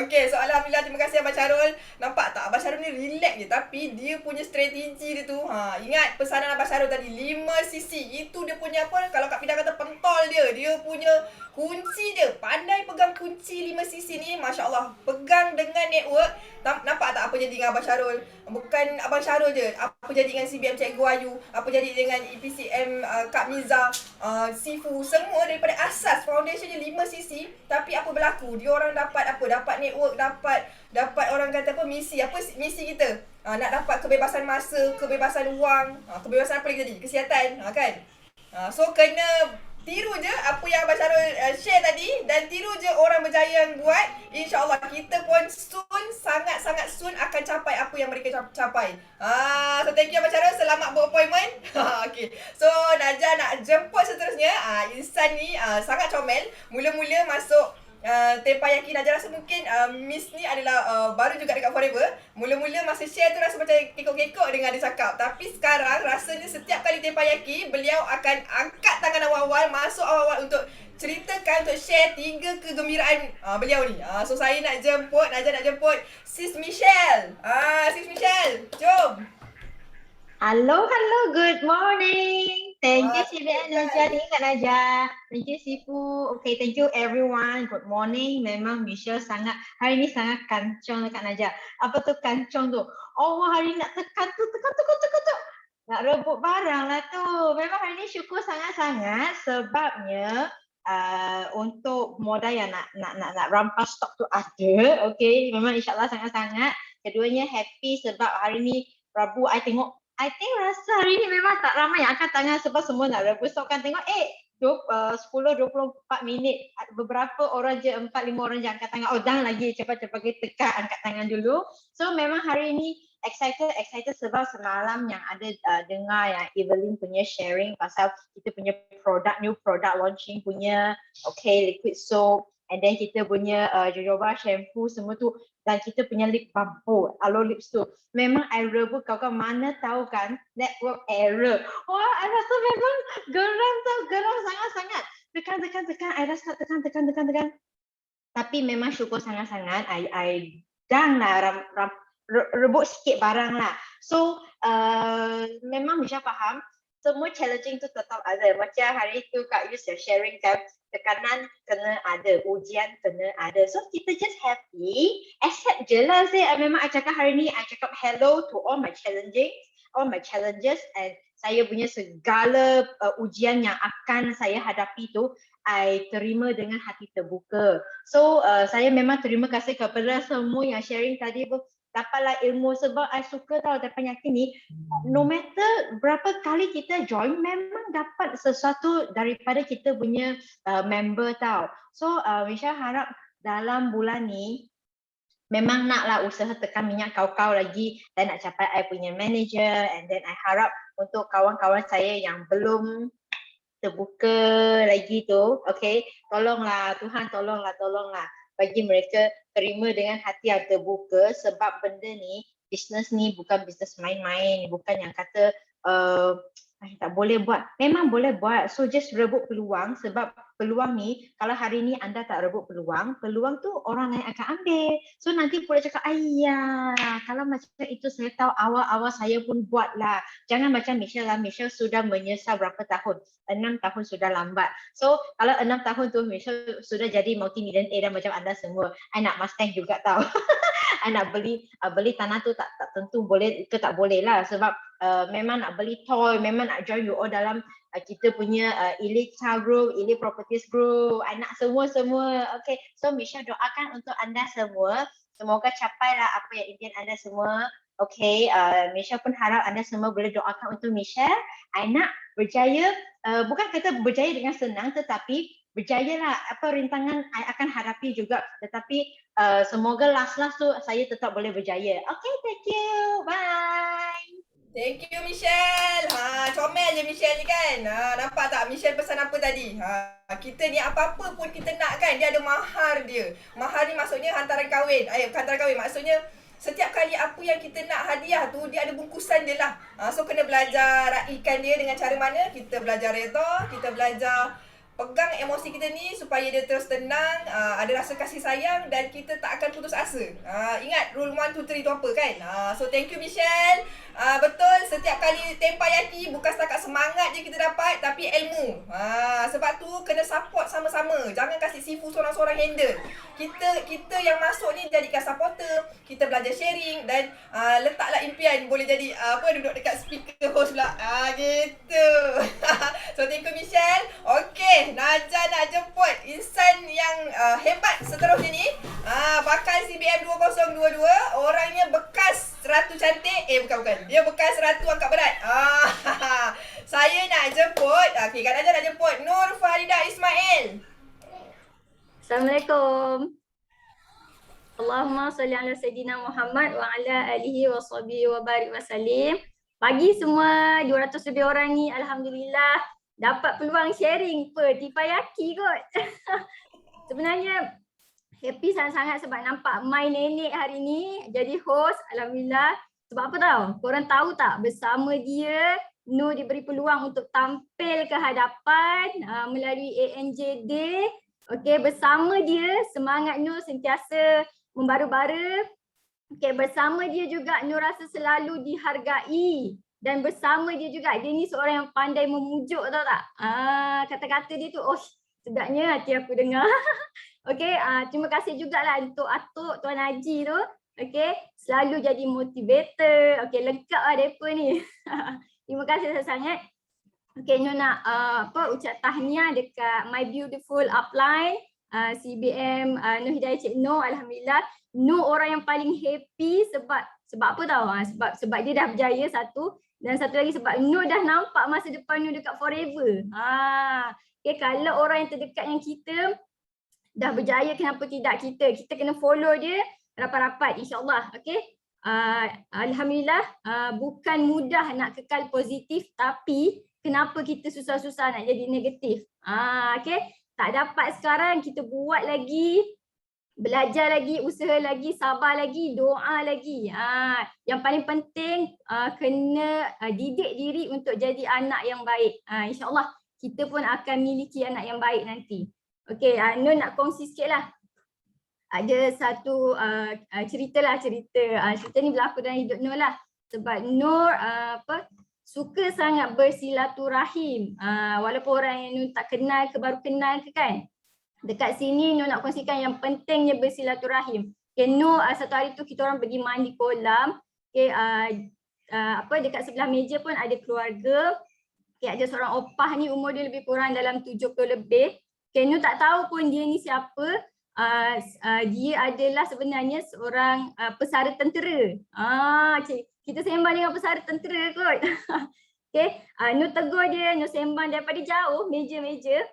Okay, so Alhamdulillah, terima kasih Abang Syarul. Nampak tak, Abang Syarul ni relax je tapi dia punya strategi dia tu, ingat pesanan Abang Syarul tadi 5cc, itu dia punya apa, kalau Kak Fida kata pentol dia punya kunci dia, pandai pegang kunci 5cc ni, Masya Allah. Pegang dengan network. Nampak tak apa jadi dengan Abang Syarul? Bukan Abang Syarul je, apa jadi dengan CBM Cikgu Ayu, apa jadi dengan EPCM Kak Miza, Sifu, semua daripada asas foundation dia 5cc. Tapi apa berlaku? Dia orang dapat apa? Dapat network, dapat orang kata apa, misi. Apa misi kita? Nak dapat kebebasan masa, kebebasan wang, kebebasan apa lagi tadi? Kesihatan, kan? So kena tiru je apa yang Abang Syarul share tadi dan tiru je orang berjaya yang buat. InsyaAllah kita pun soon, sangat-sangat soon akan capai apa yang mereka capai. So thank you Abang Syarul, selamat buat appointment. Okay. So Najah nak jemput seterusnya. Insan ni sangat comel. Mula-mula masuk Teppanyaki, Najah rasa mungkin Miss ni adalah baru juga dekat Forever. Mula-mula masa share tu rasa macam kekok-kekok dengan dia cakap. Tapi sekarang rasanya setiap kali Teppanyaki, beliau akan angkat tangan awal-awal, masuk awal-awal untuk ceritakan, untuk share 3 kegembiraan beliau ni. So saya nak jemput, Najah nak jemput Sis Michelle. Sis Michelle, jom. Hello, good morning. Thank you CBN Najah, Kak Najah. Thank you Sifu. Okay, thank you everyone. Good morning. Memang Michelle hari ni sangat kancong Kak Najah. Apa tu kancong tu? Oh, hari nak tekan tu. Nak rebut barang lah tu. Memang hari ni syukur sangat-sangat sebabnya untuk modal yang nak rampas stok tu ada. Okay, memang insyaAllah sangat-sangat. Keduanya happy sebab hari ni Rabu I think rasa hari ni memang tak ramai yang angkat tangan sebab semua nak rebus stok kan. Tengok 10-24 minit beberapa orang je, 4-5 orang je angkat tangan. Oh jangan lagi, cepat-cepat kita tekan angkat tangan dulu. So memang hari ni excited sebab semalam yang ada dengar yang Evelyn punya sharing pasal kita punya new product launching punya, okay, liquid soap, and then kita punya jojoba shampoo semua tu, dan kita punya lip balm, aloe lips tu. Memang I rebut, kau mana tahu kan, network error. Wah, I rasa memang geram sangat-sangat. Tekan, I rasa tekan. Tapi memang syukur sangat-sangat, I pegang lah, rebut sikit barang lah. So memang Misha faham semua challenging tu tetap ada. Macam hari tu Kak Yus sharing kan, tekanan kena ada, ujian kena ada. So kita just happy, accept je lah. Memang I cakap hari ni, I cakap hello to all my challenges and saya punya segala ujian yang akan saya hadapi tu, I terima dengan hati terbuka. So saya memang terima kasih kepada semua yang sharing tadi pun. Dapatlah ilmu sebab I suka tahu Tepan Yaki ni, no matter berapa kali kita join, memang dapat sesuatu daripada kita punya member tau. So Misha harap dalam bulan ni memang naklah usaha tekan minyak kau-kau lagi dan nak capai I punya manager, and then I harap untuk kawan-kawan saya yang belum terbuka lagi tu, okay, tolonglah Tuhan, tolonglah bagi mereka terima dengan hati yang terbuka, sebab benda ni, bisnes ni bukan bisnes main-main, bukan yang kata tak boleh buat. Memang boleh buat. So just rebut peluang, sebab peluang ni kalau hari ni anda tak rebut peluang tu orang lain akan ambil. So nanti boleh cakap, ayah kalau macam itu saya tahu awal-awal saya pun buat lah. Jangan macam Michelle lah. Michelle sudah menyesal berapa tahun? 6 tahun sudah lambat. So kalau 6 tahun tu Michelle sudah jadi multi-millionaire dan macam anda semua. I nak Mustang juga tahu. I nak beli tanah tu tak tentu boleh ke tak boleh lah, sebab memang nak beli toy, memang nak join you all dalam kita punya Elite Car Group, Elite Properties Group. I nak semua. Okay, so Michelle doakan untuk anda semua, semoga capailah apa yang impian anda semua. Okay, Michelle pun harap anda semua boleh doakan untuk Michelle. I nak berjaya, bukan kata berjaya dengan senang, tetapi berjaya lah apa rintangan I akan hadapi juga, tetapi semoga last tu saya tetap boleh berjaya. Okay, thank you. Bye. Thank you Michelle. Comel je Michelle ni kan. Nampak tak Michelle pesan apa tadi? Kita ni apa-apa pun kita nak kan, dia ada mahar dia. Mahar ni maksudnya hantaran kahwin. Hantaran kahwin maksudnya setiap kali apa yang kita nak hadiah tu, dia ada bungkusan dia lah. So kena belajar raikan dia dengan cara mana? Kita belajar reda, kita belajar pegang emosi kita ni supaya dia terus tenang, ada rasa kasih sayang dan kita tak akan putus asa. Ingat rule 1, 2, 3 tu apa kan? So thank you Michelle. Betul, setiap kali Tempayaki bukan setakat semangat je kita dapat, tapi ilmu. Sebab tu kena support sama-sama. Jangan kasih Sifu seorang-seorang handle. Kita yang masuk ni jadikan supporter, kita belajar sharing dan letaklah impian boleh jadi duduk dekat speaker host pula. Gitu. So thank you Michelle. Okay, Najah nak jemput insan yang hebat seterusnya ni. Bakal CBM 2022, orangnya bekas ratu cantik. Bukan. Dia bekas ratu angkat berat. Saya nak jemput, okay, Kak Najah nak jemput Nur Farida Ismail. Assalamualaikum. Allahumma salli ala Sayyidina Muhammad wa ala alihi wa sahbihi wa barik wa salim. Pagi semua, 200 lebih orang ni, alhamdulillah dapat peluang sharing Tempayaki kot. Sebenarnya happy sangat-sangat sebab nampak my nenek hari ni jadi host, alhamdulillah. Sebab apa tahu? Korang tahu tak, bersama dia Nur diberi peluang untuk tampil ke hadapan melalui ANJ Day. Okey, bersama dia semangat Nur sentiasa membara-bara. Okey, bersama dia juga Nur rasa selalu dihargai. Dan bersama dia juga, dia ni seorang yang pandai memujuk, tahu tak? Kata-kata dia tu, sedapnya hati aku dengar. Okey, terima kasih jugalah untuk Atuk Tuan Haji tu. Okey, selalu jadi motivator. Okey, lengkap lah mereka ni. Terima kasih sangat. Okey, Nur nak ucap tahniah dekat My Beautiful Upline, CBM Nur Hidayah Cik Nur. Alhamdulillah, Nur orang yang paling happy sebab apa tahu? Sebab dia dah berjaya satu, dan satu lagi sebab Nur dah nampak masa depan Nur dekat forever. Okay, kalau orang yang terdekat yang kita dah berjaya, kenapa tidak kita kena follow dia rapat-rapat, insyaAllah. Okay, alhamdulillah, bukan mudah nak kekal positif, tapi kenapa kita susah-susah nak jadi negatif? Okay, tak dapat sekarang, kita buat lagi, belajar lagi, usaha lagi, sabar lagi, doa lagi. Yang paling penting kena didik diri untuk jadi anak yang baik. InsyaAllah kita pun akan miliki anak yang baik nanti. Okay, Nur nak kongsi sikit lah. ada satu cerita. Cerita ni berlaku dalam hidup Nur lah. Sebab Nur suka sangat bersilaturahim. Walaupun orang yang Nur tak kenal ke, baru kenal ke kan. Dekat sini Nur nak kongsikan yang pentingnya bersilaturahim. Okay, Nur satu hari tu kita orang pergi mandi kolam. Okay, dekat sebelah meja pun ada keluarga. Okay, ada seorang opah ni umur dia lebih kurang dalam 70 lebih. Okay, Nur tak tahu pun dia ni siapa. Dia adalah sebenarnya seorang pesara tentera. Kita sembang dengan pesara tentera kot. Okay, Nur tegur dia, Nur sembang daripada jauh, meja-meja.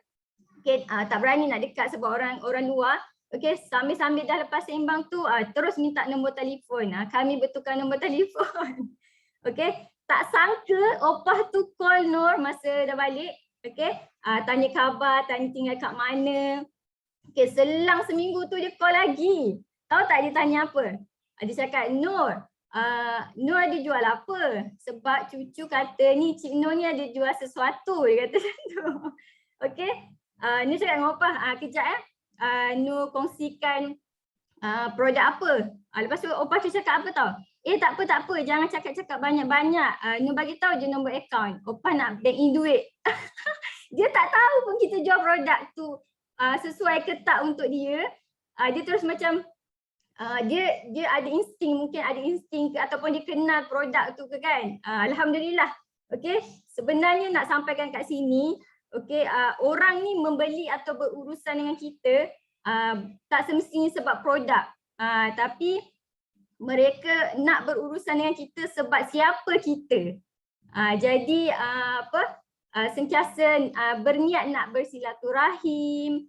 Okay, tak berani nak dekat sebab orang luar. Okay, sambil-sambil dah lepas sembang tu, terus minta nombor telefon. Kami bertukar nombor telefon. Okay, tak sangka opah tu call Nur masa dah balik. Okay, tanya khabar, tanya tinggal kat mana. Okay, selang seminggu tu dia call lagi. Tahu tak dia tanya apa? Dia cakap, Nur ada jual apa? Sebab cucu kata ni, Cik Nur ni ada jual sesuatu. Dia kata macam tu. Okay, Nur cakap dengan opah, kejap Nur kongsikan produk apa. Lepas tu opah tu cakap apa tau? Tak apa, jangan cakap-cakap banyak-banyak. Nur bagi tahu je nombor akaun. Opah nak bank in duit. Dia tak tahu pun kita jual produk tu sesuai ke tak untuk dia. Dia terus macam dia ada insting, mungkin ada insting ke ataupun dia kenal produk tu ke kan. Alhamdulillah. Okay, sebenarnya nak sampaikan kat sini, okay, orang ni membeli atau berurusan dengan kita tak semestinya sebab produk, tapi mereka nak berurusan dengan kita sebab siapa kita. Jadi sentiasa berniat nak bersilaturahim.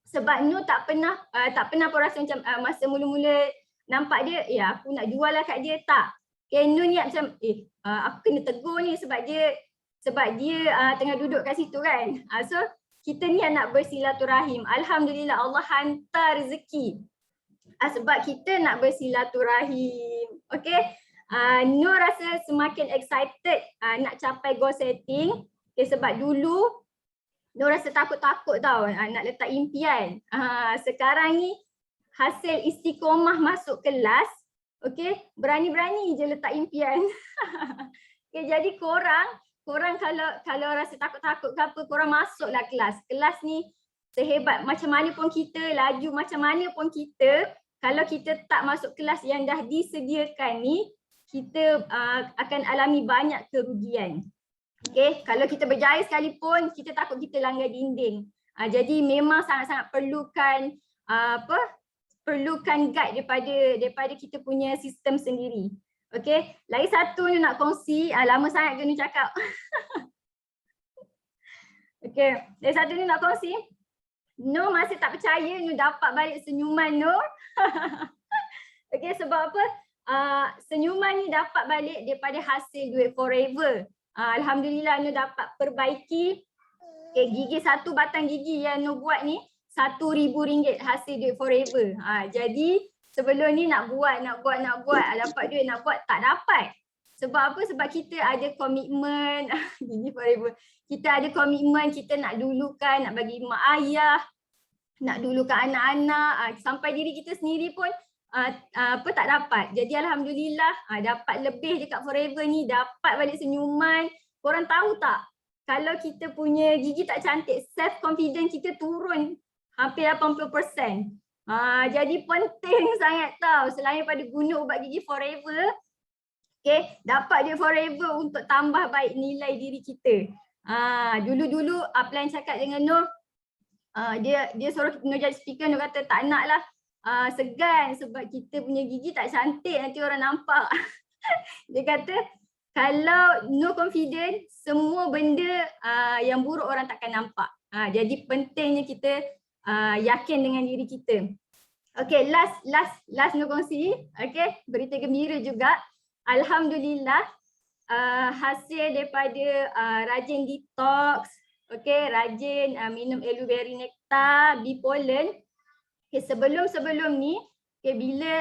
Sebab Nur tak pernah pun rasa macam masa mula-mula nampak dia, aku nak jual lah kat dia, tak. Okay, Nur niat macam aku kena tegur ni sebab dia tengah duduk kat situ kan. So kita niat nak bersilaturahim. Alhamdulillah Allah hantar rezeki sebab kita nak bersilaturahim. Okay, Nur rasa semakin excited nak capai goal setting. Okay, sebab dulu Nur rasa takut-takut tau nak letak impian. Sekarang ni hasil istiqomah masuk kelas, okay, berani-berani je letak impian. Okay, jadi korang kalau rasa takut-takut ke apa, korang masuklah kelas. Kelas ni sehebat macam mana pun kita, laju macam mana pun kita, kalau kita tak masuk kelas yang dah disediakan ni, kita akan alami banyak kerugian. Okay, kalau kita berjaya sekalipun, kita takut kita langgar dinding. Jadi memang sangat-sangat perlukan guide daripada kita punya sistem sendiri. Okay, lagi satu ni nak kongsi, lama sangat ke ni cakap. Okay, lagi satu ni nak kongsi. Nur masih tak percaya Nur dapat balik senyuman Nur. Okay, sebab apa? Senyuman ni dapat balik daripada hasil duit forever. Alhamdulillah Nur dapat perbaiki gigi, satu batang gigi yang Nur buat ni RM1,000 hasil duit forever. Jadi sebelum ni nak buat, dapat duit nak buat, tak dapat. Sebab apa? Sebab kita ada komitmen, gigi forever. Kita ada komitmen, kita nak dulukan, nak bagi mak ayah, nak dulukan anak-anak, sampai diri kita sendiri pun tak dapat. Jadi alhamdulillah dapat lebih dekat forever ni, dapat balik senyuman. Korang tahu tak, kalau kita punya gigi tak cantik, self confidence kita turun hampir 80%. Jadi penting sangat tau, selain pada guna ubat gigi forever, okay, dapat dia forever untuk tambah baik nilai diri kita. Dulu-dulu plan cakap dengan Nur, dia suruh Nur jadi speaker, Nur kata tak nak lah. Segan sebab kita punya gigi tak cantik, nanti orang nampak. Dia kata kalau Nur confident, semua benda yang buruk orang takkan nampak. Jadi pentingnya kita yakin dengan diri kita. Okay, last Nur kongsi. Okay, berita gembira juga. Alhamdulillah hasil daripada rajin detox, okay, rajin minum aloe berry nectar, bee pollen. Okay, sebelum ni, okay, bila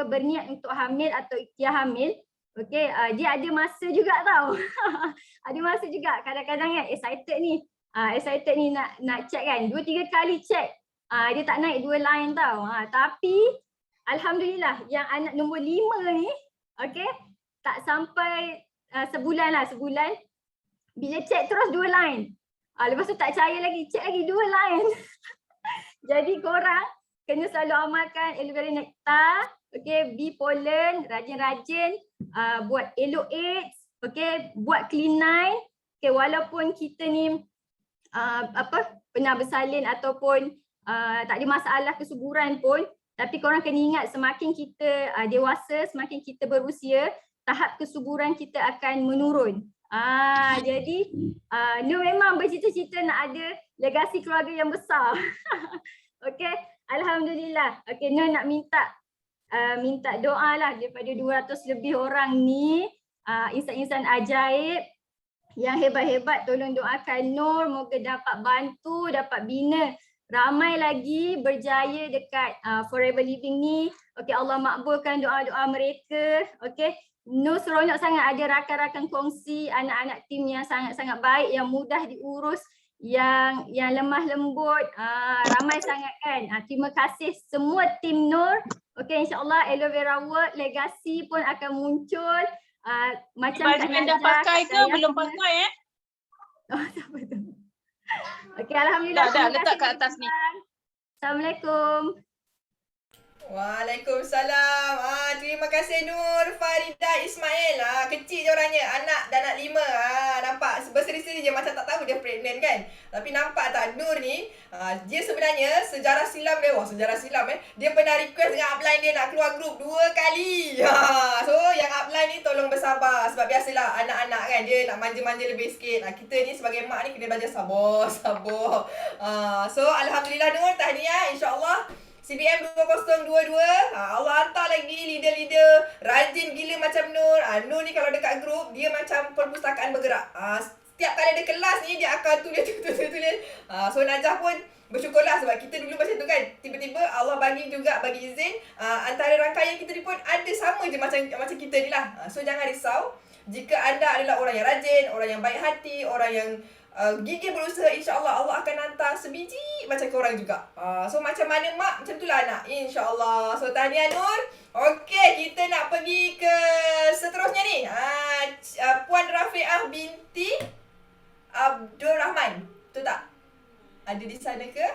berniat untuk hamil atau ikhtiar hamil, okay, dia ada masa juga tau. Ada masa juga, kadang-kadang kan excited ni nak check kan, 2-3 kali check Dia tak naik 2 line tau. Tapi alhamdulillah yang anak nombor 5 ni, okey, tak sampai sebulan. Bila check terus 2 line. Lepas tu tak percaya lagi, check lagi 2 line. Jadi korang kena selalu amalkan aloe vera nectar, okey, bee pollen, rajin-rajin, buat aloe aids, okey, buat clean nine. Okey, walaupun kita ni pernah bersalin ataupun tak ada masalah kesuburan pun, tapi korang kena ingat semakin kita dewasa, semakin kita berusia, tahap kesuburan kita akan menurun. Jadi Nur memang bercita-cita nak ada legasi keluarga yang besar. Okey, alhamdulillah. Okey, Nur nak minta doa lah daripada 200 lebih orang ni, insan-insan ajaib yang hebat-hebat, tolong doakan Nur, moga dapat bantu, dapat bina ramai lagi berjaya dekat Forever Living ni. Okey, Allah makbulkan doa-doa mereka. Okey, Nur seronok sangat ada rakan-rakan kongsi, anak-anak tim yang sangat-sangat baik, yang mudah diurus, yang lemah lembut, ramai sangat kan. Terima kasih semua tim Nur. Okey, insya-Allah aloe vera work legacy pun akan muncul. Macam baju yang dah pakai ke belum pakai Oh, tak betul. Okey, alhamdulillah. Dah letak kat atas ni. Assalamualaikum. Waalaikumsalam. Terima kasih Nur Farida Ismail. Kecil je orangnya, anak dah nak 5. Nampak berseri-seri je macam tak tahu dia pregnant kan. Tapi nampak tak Nur ni, dia sebenarnya sejarah silam dia. Sejarah silam dia pernah request dengan upline dia nak keluar grup 2 kali. So yang upline ni tolong bersabar sebab biasalah anak-anak kan dia nak manja-manja lebih sikit. Kita ni sebagai mak ni kena belajar sabar. So alhamdulillah Nur, tahniah, insya-Allah CBM 2022, Allah hantar lagi leader-leader rajin gila macam Nur. Nur ni kalau dekat grup, dia macam perpustakaan bergerak. Setiap kali ada kelas ni, dia akan tulis. So Najah pun bersyukurlah sebab kita dulu macam tu kan. Tiba-tiba Allah bagi izin, antara rangkaian kita ni pun ada sama je macam kita ni lah. So jangan risau. Jika anda adalah orang yang rajin, orang yang baik hati, orang yang gigih berusaha, insya-Allah Allah akan hantar sebiji macam korang juga. So macam mana mak, macam itulah anak, insya-Allah. So tahniah Nur. Okey, kita nak pergi ke seterusnya ni. Puan Rafiah binti Abdul Rahman. Betul tak? Ada di sana ke?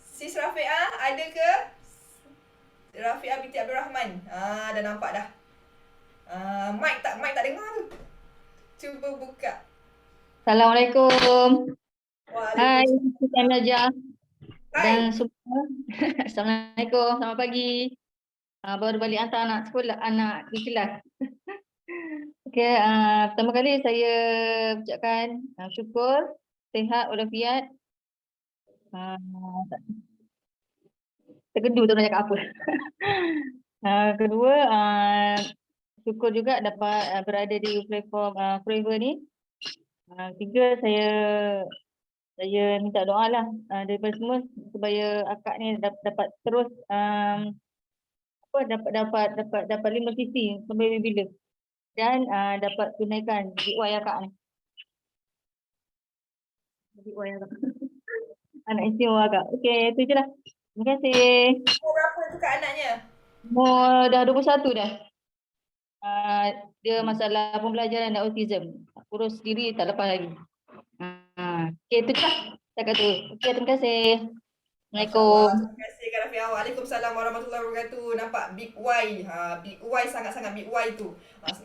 Sis Rafiah ada ke? Rafiah binti Abdul Rahman. Dah nampak dah. Mic tak dengar tu. Cuba buka. Assalamualaikum. Hai, saya Najah. Hai. Dan semua. Assalamualaikum, selamat pagi. Baru balik hantar anak sekolah, anak di kelas. Okey, pertama kali saya ucapkan syukur, sihat, walafiat. Terkedu tak nak cakap apa. Kedua, syukur juga dapat berada di platform Forever ni. Tiga, saya minta doa lah daripada semua supaya akak ni dapat terus dapat 5 sisi sampai bila dan dapat tunaikan DIY akak ni. DIY akak. Anak istimewa akak. Okey, itu je lah. Terima kasih. Umur berapa tu kat anaknya? Umur dah 21 dah. Dia masalah pembelajaran dan autism. Urus sendiri tak lepas lagi. Okey, itu je lah. Saya kata. Okey, terima kasih. Assalamualaikum. Terima kasih Kak Rafiah. Waalaikumsalam warahmatullahi wabarakatuh. Nampak Big Y. Big Y, sangat-sangat Big Y tu.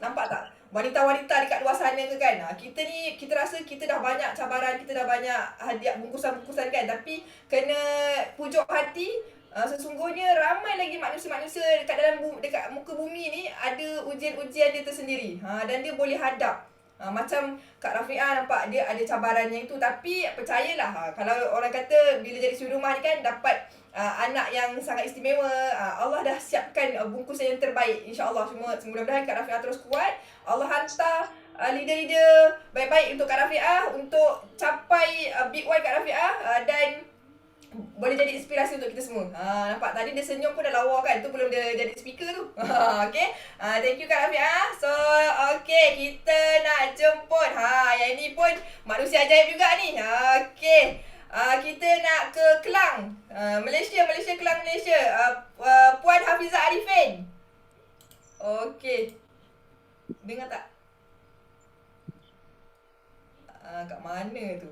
Nampak tak? Wanita-wanita dekat luar sana ke kan? Kita ni, kita rasa kita dah banyak cabaran, kita dah banyak hadiah bungkusan-bungkusan kan. Tapi kena pujuk hati. Sesungguhnya ramai lagi manusia-manusia dekat muka bumi ni ada ujian-ujian dia tersendiri. Dan dia boleh hadap. Macam Kak Rafiah nampak dia ada cabarannya itu, tapi percayalah kalau orang kata bila jadi suri rumah ni kan dapat anak yang sangat istimewa, Allah dah siapkan bungkusan yang terbaik, insya-Allah. Mudah-mudahan Kak Rafiah terus kuat. Allah hantar leader-leader baik-baik untuk Kak Rafiah untuk capai Big Y Kak Rafiah dan boleh jadi inspirasi untuk kita semua. Nampak tadi dia senyum pun dah lawa kan. Tu belum dia jadi speaker tu. Okay. Thank you Kak Rafiah. So, okay. Kita nak jemput. Yang ini pun manusia ajaib juga ni. Okay. Kita nak ke Kelang. Malaysia, Kelang Malaysia. Puan Hafizah Arifin. Okey. Dengar tak? Kat mana tu?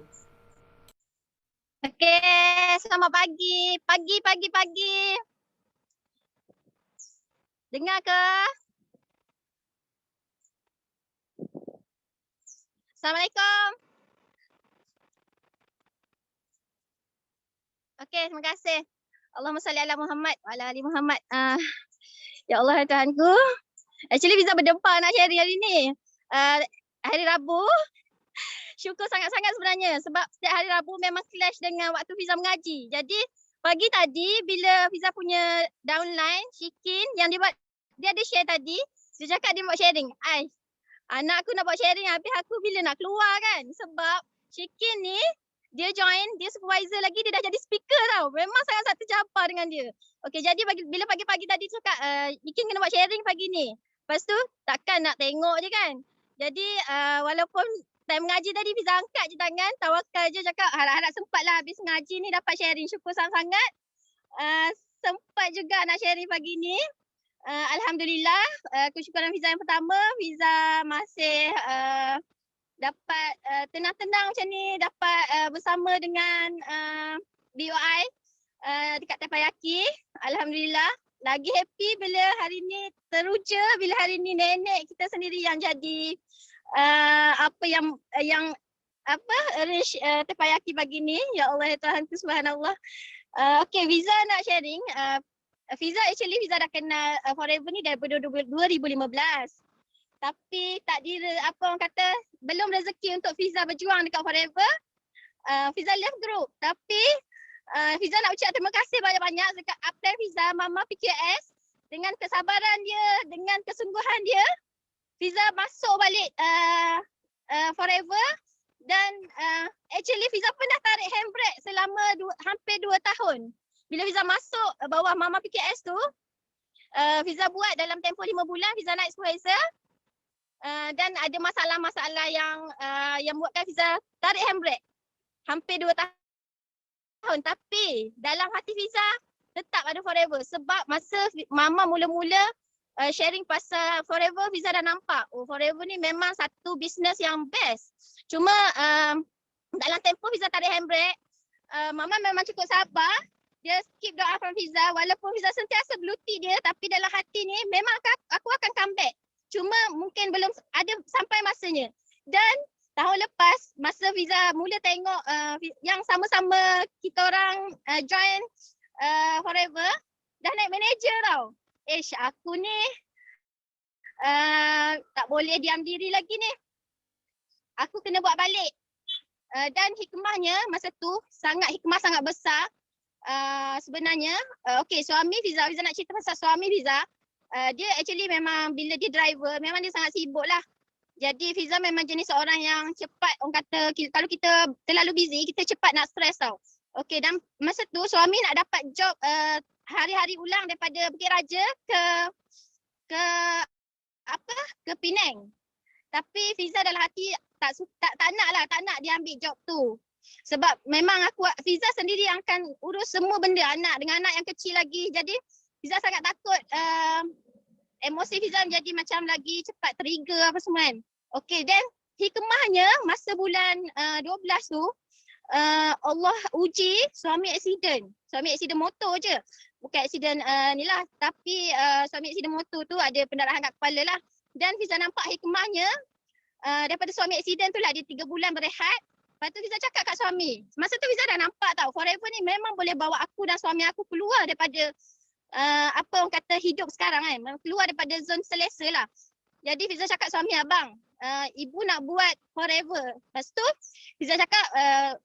Okey, selamat pagi. Pagi. Dengar ke? Assalamualaikum. Okey, terima kasih. Allahumma salli ala Muhammad wa ala ali Muhammad. Ya Allah, Tuhanku. Actually Fiza berdempar nak sharing hari ni. Hari Rabu. Syukur sangat-sangat sebenarnya sebab setiap hari Rabu memang clash dengan waktu Fiza mengaji. Jadi pagi tadi bila Fiza punya downline, Shikin yang dia ada share tadi, dia cakap dia buat sharing. Anak aku nak buat sharing habis aku bila nak keluar kan. Sebab Shikin ni dia join, dia supervisor lagi, dia dah jadi speaker tau. Memang sangat-sangat tercabar dengan dia. Okey, jadi bila pagi-pagi tadi cakap Shikin kena buat sharing pagi ni. Lepas tu takkan nak tengok je kan. Jadi walaupun time mengaji tadi Fiza angkat je tangan, tawakal je cakap harap-harap sempat lah habis mengaji ni dapat sharing. Syukur sangat-sangat. Sempat juga nak sharing pagi ni. Alhamdulillah, kesyukuran Fiza yang pertama, Fiza masih dapat tenang-tenang macam ni, dapat bersama dengan BOI dekat Teppanyaki. Alhamdulillah, lagi happy bila hari ni teruja, bila hari ni nenek kita sendiri yang jadi arrange Teppanyaki pagi ni. Ya Allah, ya Tuhanku subhanallah. Okay, Fiza nak sharing. Fiza dah kenal Forever ni daripada 2015. Tapi takdir apa orang kata belum rezeki untuk Fiza berjuang dekat Forever. Fiza left group. Tapi Fiza nak ucap terima kasih banyak-banyak dekat upline Fiza, Mama PQS. Dengan kesabaran dia, dengan kesungguhan dia, Fiza masuk balik Forever. Dan actually Fiza pernah tarik handbrake selama hampir 2 tahun. Bila Fiza masuk bawah Mama PKS tu, Fiza buat dalam tempoh 5 bulan, Fiza naik supervisor. Dan ada masalah-masalah yang buatkan Fiza tarik handbrake hampir 2 tahun. Tapi dalam hati Fiza tetap ada Forever. Sebab masa Mama mula-mula sharing pasal Forever, Fiza dah nampak, Forever ni memang satu bisnes yang best. Cuma dalam tempoh Fiza tarik handbrake, Mama memang cukup sabar. Dia skip doa from Fiza, walaupun Fiza sentiasa geluti dia, tapi dalam hati ni memang aku akan come back. Cuma mungkin belum ada sampai masanya. Dan tahun lepas masa Fiza mula tengok yang sama-sama kita orang join Forever, dah naik manager tau. Aku ni tak boleh diam diri lagi ni. Aku kena buat balik. Dan hikmahnya masa tu hikmah sangat besar. Sebenarnya suami Fiza nak cerita pasal suami Fiza. Dia actually memang bila dia driver memang dia sangat sibuk lah. Jadi Fiza memang jenis orang yang cepat, orang kata kalau kita terlalu busy kita cepat nak stress tau. Dan masa tu suami nak dapat job hari-hari ulang daripada Bukit Raja ke Penang. Tapi Fiza dalam hati tak nak dia ambil job tu. Sebab memang Fiza sendiri yang akan urus semua benda dengan anak yang kecil lagi. Jadi Fiza sangat takut emosi Fiza menjadi macam lagi cepat trigger apa semua kan. Dan hikmahnya masa bulan 12 tu Allah uji suami aksiden. Suami aksiden motor je. Bukan aksiden ni lah. Tapi suami aksiden motor tu ada pendarahan kat kepala lah. Dan Fiza nampak hikmahnya daripada suami aksiden tu lah dia 3 bulan berehat. Lepas tu Fiza cakap kat suami. Masa tu Fiza dah nampak tau Forever ni memang boleh bawa aku dan suami aku keluar daripada orang kata hidup sekarang kan. Keluar daripada zon selesa lah. Jadi Fiza cakap suami, abang ibu nak buat Forever. Lepas tu Fiza cakap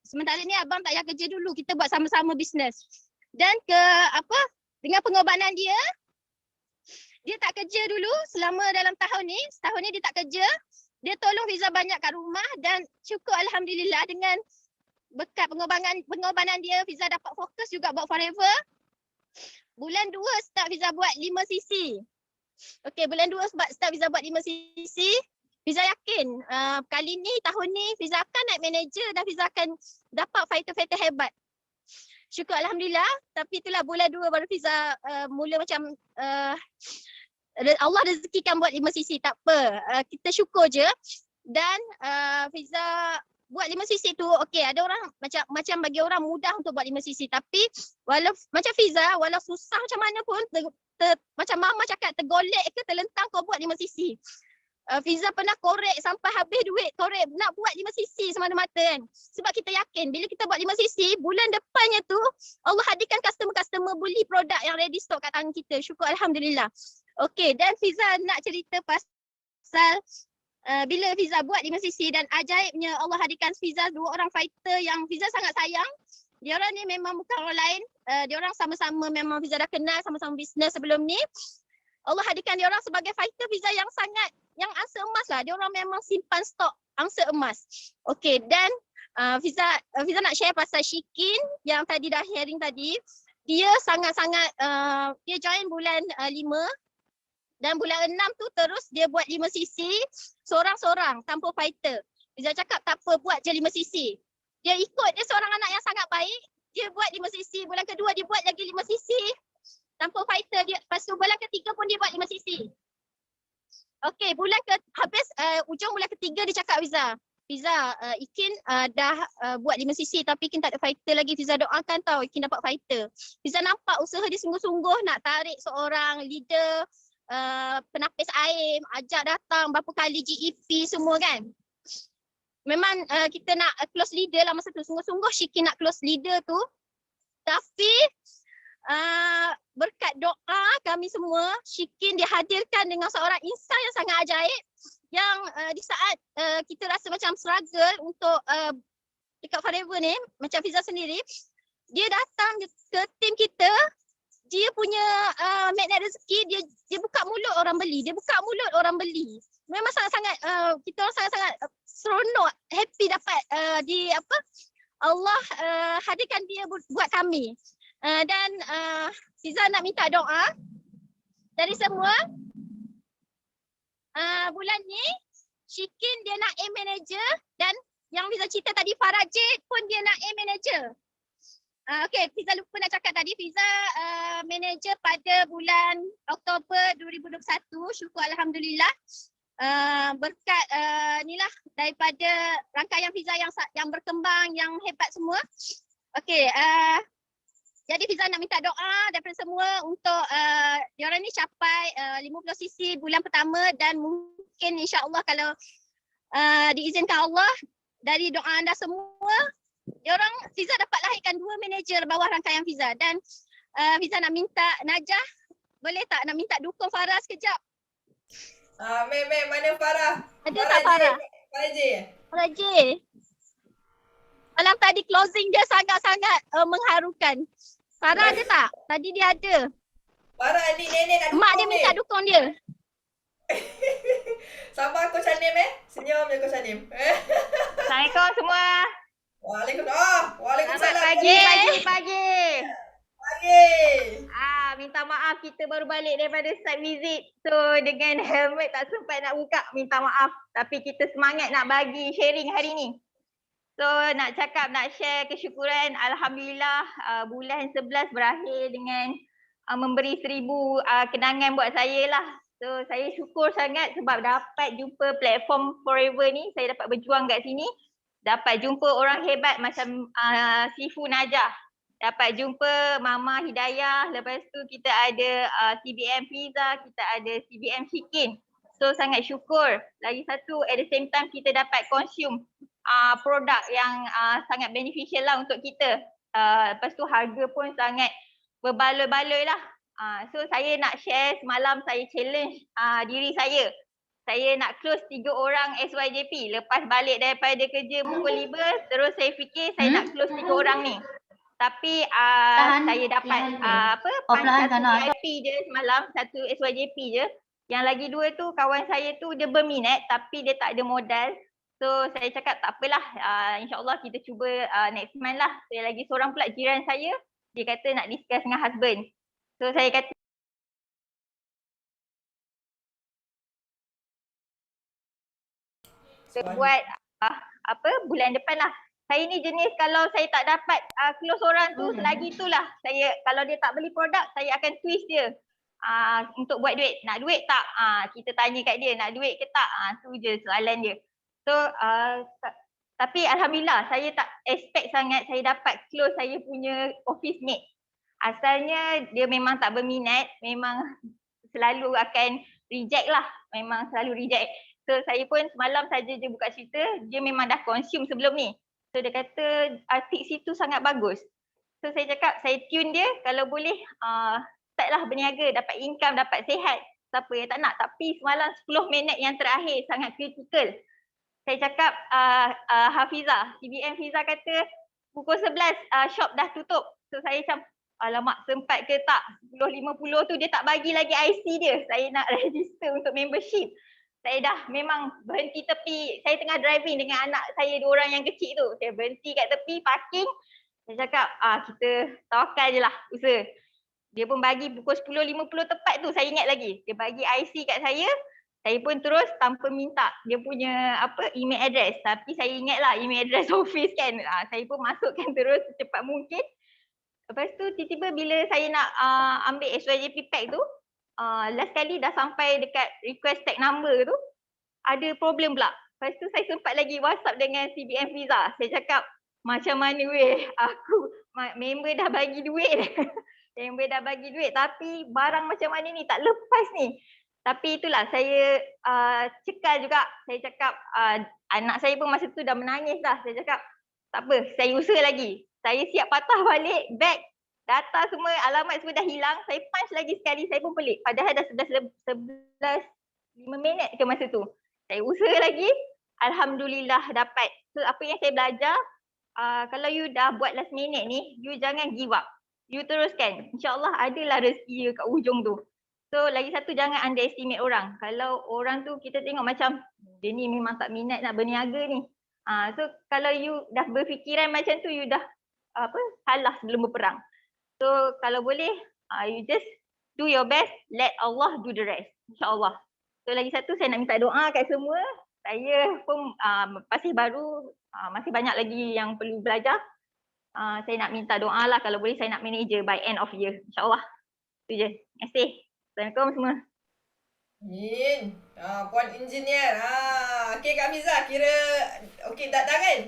sementara ni abang tak payah kerja dulu. Kita buat sama-sama bisnes. Dan dengan pengorbanan dia tak kerja dulu selama dalam tahun ni. Setahun ni dia tak kerja. Dia tolong Fiza banyak kat rumah dan syukur Alhamdulillah dengan berkat pengorbanan dia, Fiza dapat fokus juga buat Forever. Bulan 2 start Fiza buat 5cc. Bulan 2 start Fiza buat 5cc. Fiza yakin kali ni tahun ni Fiza akan naik manager dan Fiza akan dapat fighter-fighter hebat. Syukur Alhamdulillah. Tapi itulah bulan 2 baru Fiza mula macam Allah rezekikan buat 5 sisi. Tak apa. Kita syukur je. Dan Fiza buat 5 sisi tu okey, ada orang macam bagi orang mudah untuk buat 5 sisi, tapi walau macam Fiza, walau susah macam mana pun macam mama cakap tergolek ke terlentang kau buat 5 sisi. Fiza pernah korek sampai habis duit, korek nak buat 5 sisi semata-mata kan. Sebab kita yakin bila kita buat 5 sisi, bulan depannya tu Allah hadirkan customer-customer beli produk yang ready stock kat tangan kita. Syukur Alhamdulillah. Okey, dan Fiza nak cerita pasal bila Fiza buat 5 sisi dan ajaibnya Allah hadirkan Fiza 2 orang fighter yang Fiza sangat sayang. Diorang ni memang bukan orang lain. Diorang sama-sama memang Fiza dah kenal, sama-sama bisnes sebelum ni. Allah hadirkan diorang sebagai fighter Fiza yang sangat, yang angsa emas lah. Diorang memang simpan stok angsa emas. Okey, dan Fiza nak share pasal Shikin yang tadi dah sharing tadi. Dia sangat-sangat, dia join bulan 5. Dan bulan 6 tu terus dia buat 5 sisi seorang-seorang tanpa fighter. Fiza cakap tak apa, buat je 5 sisi. Dia ikut, dia seorang anak yang sangat baik. Dia buat 5 sisi, bulan kedua dia buat lagi 5 sisi tanpa fighter. Dia, lepas tu bulan ketiga pun dia buat 5 sisi. Okey, ujung bulan ketiga dia cakap Fiza, Ikin dah buat 5 sisi tapi Ikin tak ada fighter lagi. Fiza doakan tau Ikin dapat fighter. Fiza nampak usaha dia sungguh-sungguh nak tarik seorang leader, penapis air, ajak datang berapa kali GEP semua kan. Memang kita nak close leader lah masa tu. Sungguh-sungguh Shikin nak close leader tu. Tapi berkat doa kami semua, Shikin dihadirkan dengan seorang insan yang sangat ajaib. Yang di saat kita rasa macam struggle untuk dekat Forever ni, macam Fiza sendiri, dia datang ke tim kita. Dia punya magnet rezeki, dia buka mulut orang beli. Memang sangat-sangat kita orang sangat-sangat seronok, happy dapat Allah hadirkan dia buat kami. Dan Fiza nak minta doa dari semua. Bulan ni Shikin dia nak aim manager, dan yang Fiza cerita tadi Farajid pun dia nak aim manager. Okey, Fiza lupa nak cakap tadi, Fiza manager pada bulan Oktober 2021. Syukur Alhamdulillah. Berkat inilah daripada rangkaian Fiza yang berkembang, yang hebat semua. Okey, jadi Fiza nak minta doa daripada semua untuk diorang ni capai 50 sisi bulan pertama, dan mungkin insya-Allah kalau diizinkan Allah dari doa anda semua, diorang Fiza dapat lahirkan 2 manager bawah rangkaian Fiza. Dan Fiza nak minta Najah, boleh tak nak minta dukung Farah sekejap? Mem, mana Farah? Ada tak Farah? Farah J. Malam tadi closing dia sangat-sangat mengharukan. Farah ada tak? Tadi dia ada. Farah ni nenek nak dukung. Mak dia minta dukung dia. Sabar Coach Anim Senyum je Coach Anim. Assalamualaikum semua. Waalaikumsalam. Pagi. Minta maaf kita baru balik daripada site visit. So dengan helmet tak sempat nak buka, minta maaf. Tapi kita semangat nak bagi sharing hari ni. So nak share kesyukuran. Alhamdulillah bulan 11 berakhir dengan memberi 1000 kenangan buat saya lah. So saya syukur sangat sebab dapat jumpa platform Forever ni. Saya dapat berjuang kat sini. Dapat jumpa orang hebat macam Sifu Najah. Dapat jumpa Mama Hidayah. Lepas tu kita ada CBM Fiza, kita ada CBM Shikin. So sangat syukur. Lagi satu, at the same time kita dapat consume produk yang sangat beneficial lah untuk kita. Lepas tu harga pun sangat berbaloi-baloi lah. So saya nak share, semalam saya challenge diri saya. Saya nak close 3 orang SYJP. Lepas balik daripada kerja pukul 5, terus saya fikir saya nak close 3 orang ni. Tapi saya dapat satu VIP je semalam, satu SYJP je. Yang lagi 2 tu kawan saya tu dia berminat tapi dia tak ada modal. So saya cakap tak apalah, insyaAllah kita cuba next month lah. So lagi seorang pula jiran saya, dia kata nak discuss dengan husband. So saya kata kita buat bulan depan lah. Saya ni jenis kalau saya tak dapat close orang tu, selagi itulah saya, kalau dia tak beli produk, saya akan twist dia untuk buat duit. Nak duit tak? Kita tanya kat dia, nak duit ke tak? Tu je soalan dia. So tapi alhamdulillah saya tak expect sangat saya dapat close saya punya office mate. Asalnya dia memang tak berminat, memang selalu akan reject lah, memang selalu reject. So saya pun semalam saja je buka cerita, dia memang dah consume sebelum ni. So dia kata tips itu sangat bagus. So saya cakap saya tune dia, kalau boleh startlah berniaga, dapat income, dapat sihat. Siapa yang tak nak, tapi semalam 10 minit yang terakhir sangat kritikal. Saya cakap Hafizah, CBM Fiza kata pukul 11 shop dah tutup. So saya macam alamak sempat ke tak, 10.50 tu dia tak bagi lagi IC dia. Saya nak register untuk membership. Saya dah memang berhenti tepi. Saya tengah driving dengan anak saya 2 orang yang kecil tu. Saya berhenti kat tepi parking. Saya cakap kita tawakal je lah usaha. Dia pun bagi pukul 10.50 tepat tu, saya ingat lagi. Dia bagi IC kat saya. Saya pun terus tanpa minta dia punya email address. Tapi saya ingat lah email address office kan. Saya pun masukkan terus secepat mungkin. Lepas tu tiba-tiba bila saya nak ambil SYJP pack tu, last kali dah sampai dekat request tag number tu, ada problem pula. Lepas tu saya sempat lagi WhatsApp dengan CBM Fiza. Saya cakap macam mana weh, aku member dah bagi duit. Member dah bagi duit tapi barang macam mana ni, tak lepas ni. Tapi itulah saya cekal juga. Saya cakap anak saya pun masa tu dah menangis dah. Saya cakap tak apa, saya usaha lagi. Saya siap patah balik beg, data semua, alamat semua dah hilang. Saya punch lagi sekali, saya pun pelik. Padahal dah 5 minit ke masa tu. Saya usaha lagi, alhamdulillah dapat. So apa yang saya belajar, kalau you dah buat last minute ni, you jangan give up. You teruskan. InsyaAllah adalah rezeki kat ujung tu. So lagi satu, jangan underestimate orang. Kalau orang tu kita tengok macam dia ni memang tak minat nak berniaga ni. So kalau you dah berfikiran macam tu, you dah kalah sebelum berperang. So kalau boleh you just do your best, let Allah do the rest. InsyaAllah. So lagi satu, saya nak minta doa kat semua. Saya pun masih baru, masih banyak lagi yang perlu belajar. Saya nak minta doa lah, kalau boleh saya nak manager by end of year. InsyaAllah. Itu je. Terima kasih. Assalamualaikum semua. Amin. Puan engineer. Okey Kak Miza, kira okey dah kan?